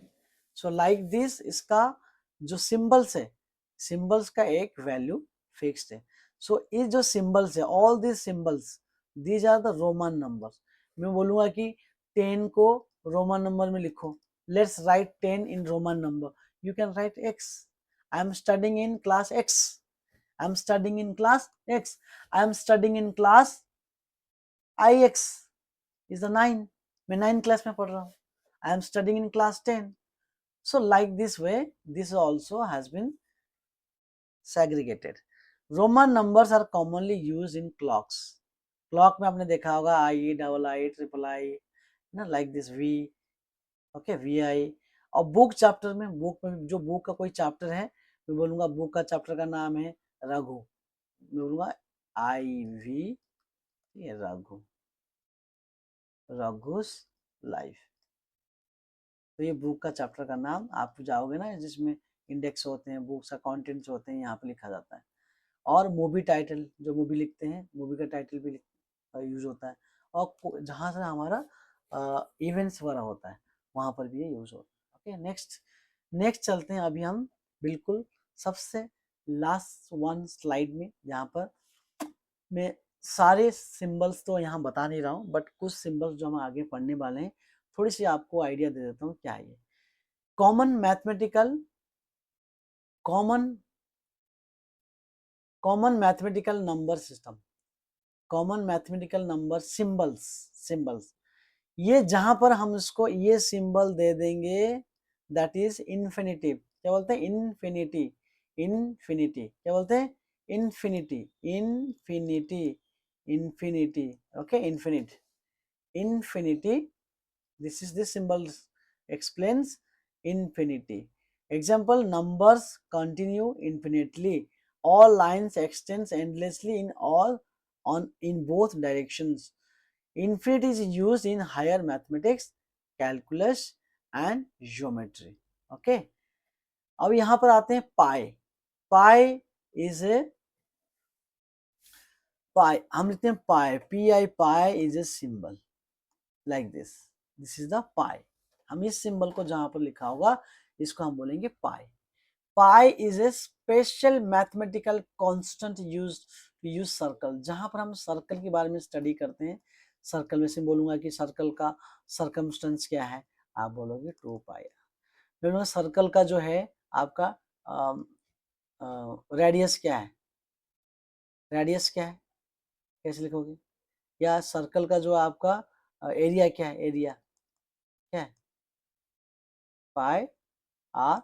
So like this, इसका जो सिंबल्स है, सिंबल्स का एक वैल्यू फिक्स्ड है। सो ये जो सिंबल्स है, all this symbols, these are the Roman numbers. मैं बोलूंगा कि 10 को रोमन नंबर में लिखो, let's write 10 in Roman number. You can write x। I am studying in class x, I am studying in class x, I am studying in class ix is the 9, मैं 9 class में पढ़ रहा हूँ। I am studying in class 10. So like this way, this also has been segregated. Roman numbers are commonly used in clocks. Clock में आपने देखा होगा I, double I, triple I, ना, like this V, okay, VI। और book chapter में, book में जो book का कोई चैप्टर है, मैं बोलूंगा बुक का चैप्टर का नाम है रघु, मैं बोलूंगा IV, रघु, रघुस लाइफ। तो ये बुक का चैप्टर का नाम आप जाओगे ना, जिसमें इंडेक्स होते हैं, बुक्स का कंटेंट्स होते हैं, यहाँ पे लिखा जाता है। और मूवी टाइटल, जो मूवी लिखते हैं, मूवी का टाइटल भी यूज होता है। और जहाँ से हमारा इवेंट्स वगैरह होता है, वहाँ पर भी ये यूज होता है। ओके, नेक्स्ट चलते हैं अभी हम बिल्कुल सबसे लास्ट वन स्लाइड में, जहाँ पर मैं सारे सिंबल्स तो यहाँ बता नहीं रहा हूँ, बट कुछ सिंबल्स जो हम आगे पढ़ने वाले हैं, थोड़ी सी आपको आइडिया दे देता हूँ क्या है ये। Common mathematical number system, common mathematical number symbols, ये जहां पर हम इसको ये सिंबल दे देंगे, दैट इज इन्फिनिटिव। क्या बोलते हैं? इन्फिनिटी क्या बोलते हैं? Infinity. Okay, infinity. This is this symbol explains infinity. Example, numbers continue infinitely. All lines extends endlessly in both directions. Infinity is used in higher mathematics, calculus and geometry. Okay. अब यहाँ पर आते हैं pi is ए हम लिखते हैं pi is a symbol like this is the pi. हम इस सिंबल को जहां पर लिखा होगा, इसको हम बोलेंगे पाई is A special mathematical constant use circle. जहां पर हम सर्कल के बारे में स्टडी करते हैं, सर्कल में से बोलूंगा कि सर्कल का सर्कमस्टेंस क्या है, आप बोलोगे 2 पाई। बोलूंगा सर्कल का जो है आपका रेडियस क्या है, कैसे लिखोगे? या सर्कल का जो आपका एरिया क्या है, एरिया क्या है? पाई आर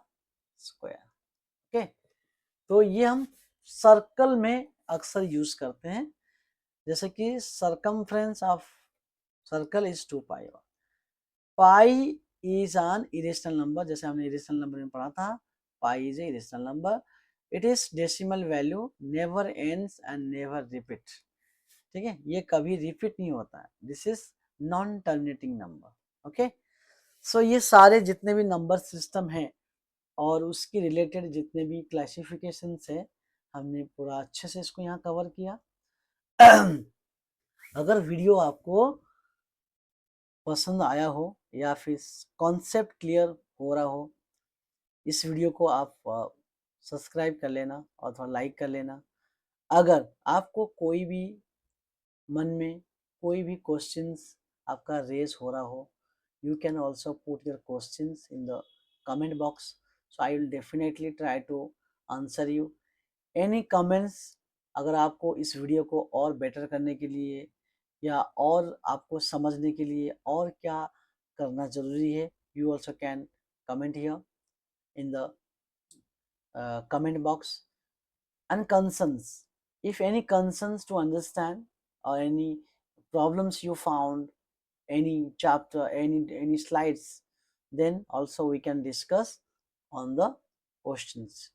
स्क्वायर। ओके, तो ये हम सर्कल में अक्सर यूज करते हैं। जैसे कि circumference of circle is 2 pi. Pi is an irrational number, जैसे हमने इरेशनल नंबर में पढ़ा था, pi is a irrational number. It is decimal value, never ends and never repeat. ठीक है, ये कभी रिपीट नहीं होता है। This is non terminating number. Okay, so ये सारे जितने भी नंबर सिस्टम हैं और उसकी रिलेटेड जितने भी क्लासिफिकेशंस है, हमने पूरा अच्छे से इसको यहाँ कवर किया। अगर वीडियो आपको पसंद आया हो या फिर कॉन्सेप्ट क्लियर हो रहा हो, इस वीडियो को आप सब्सक्राइब कर लेना और थोड़ा लाइक कर लेना। अगर आपको कोई भी मन में कोई भी क्वेश्चंस आपका रेज हो रहा हो, you can also put your questions in the comment box, so I will definitely try to answer you any comments। अगर आपको इस वीडियो को और बेटर करने के लिए या और आपको समझने के लिए और क्या करना ज़रूरी है, you also can comment here in the comment box। And concerns, if any concerns to understand or any problems you found, any chapter, any slides, then also we can discuss on the questions.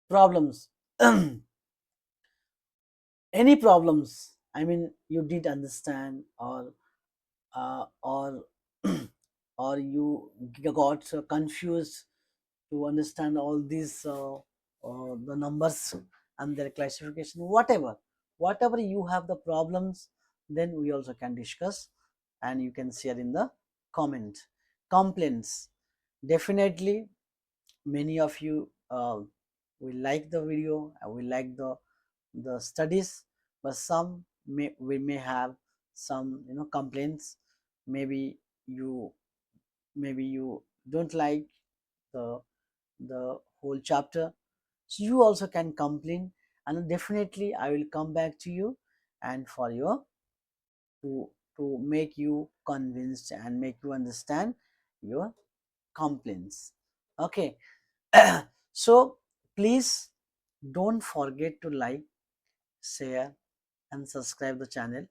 Problems. Any problems, I mean, you did understand or or you got confused to understand all these the numbers and their classification, whatever you have the problems, then we also can discuss and you can share in the comment. Complaints, definitely many of you will like the video, will like the studies, but some we may have some complaints. Maybe you maybe you don't like the the whole chapter, so you also can complain, and definitely I will come back to you and for your to make you convinced and make you understand your complaints. Okay. So please don't forget to like, share and subscribe the channel.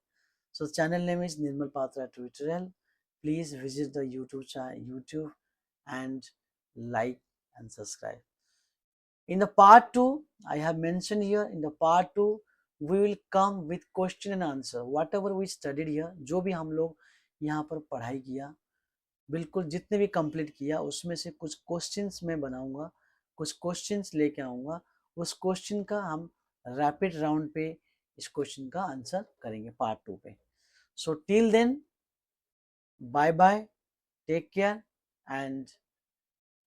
So channel name is Nirmal Patra Tutorial. Please visit the YouTube and like and subscribe. In the part 2, I have mentioned here, in the part 2 we will come with question and answer, whatever we studied here, जो भी हम लोग यहाँ पर पढ़ाई किया, बिल्कुल जितने भी कंप्लीट किया उसमें से कुछ क्वेश्चंस मैं बनाऊंगा, कुछ क्वेश्चंस लेके आऊंगा, उस क्वेश्चन का हम रैपिड राउंड पे इस क्वेश्चन का आंसर करेंगे पार्ट 2 पे। So till then, bye bye, take care and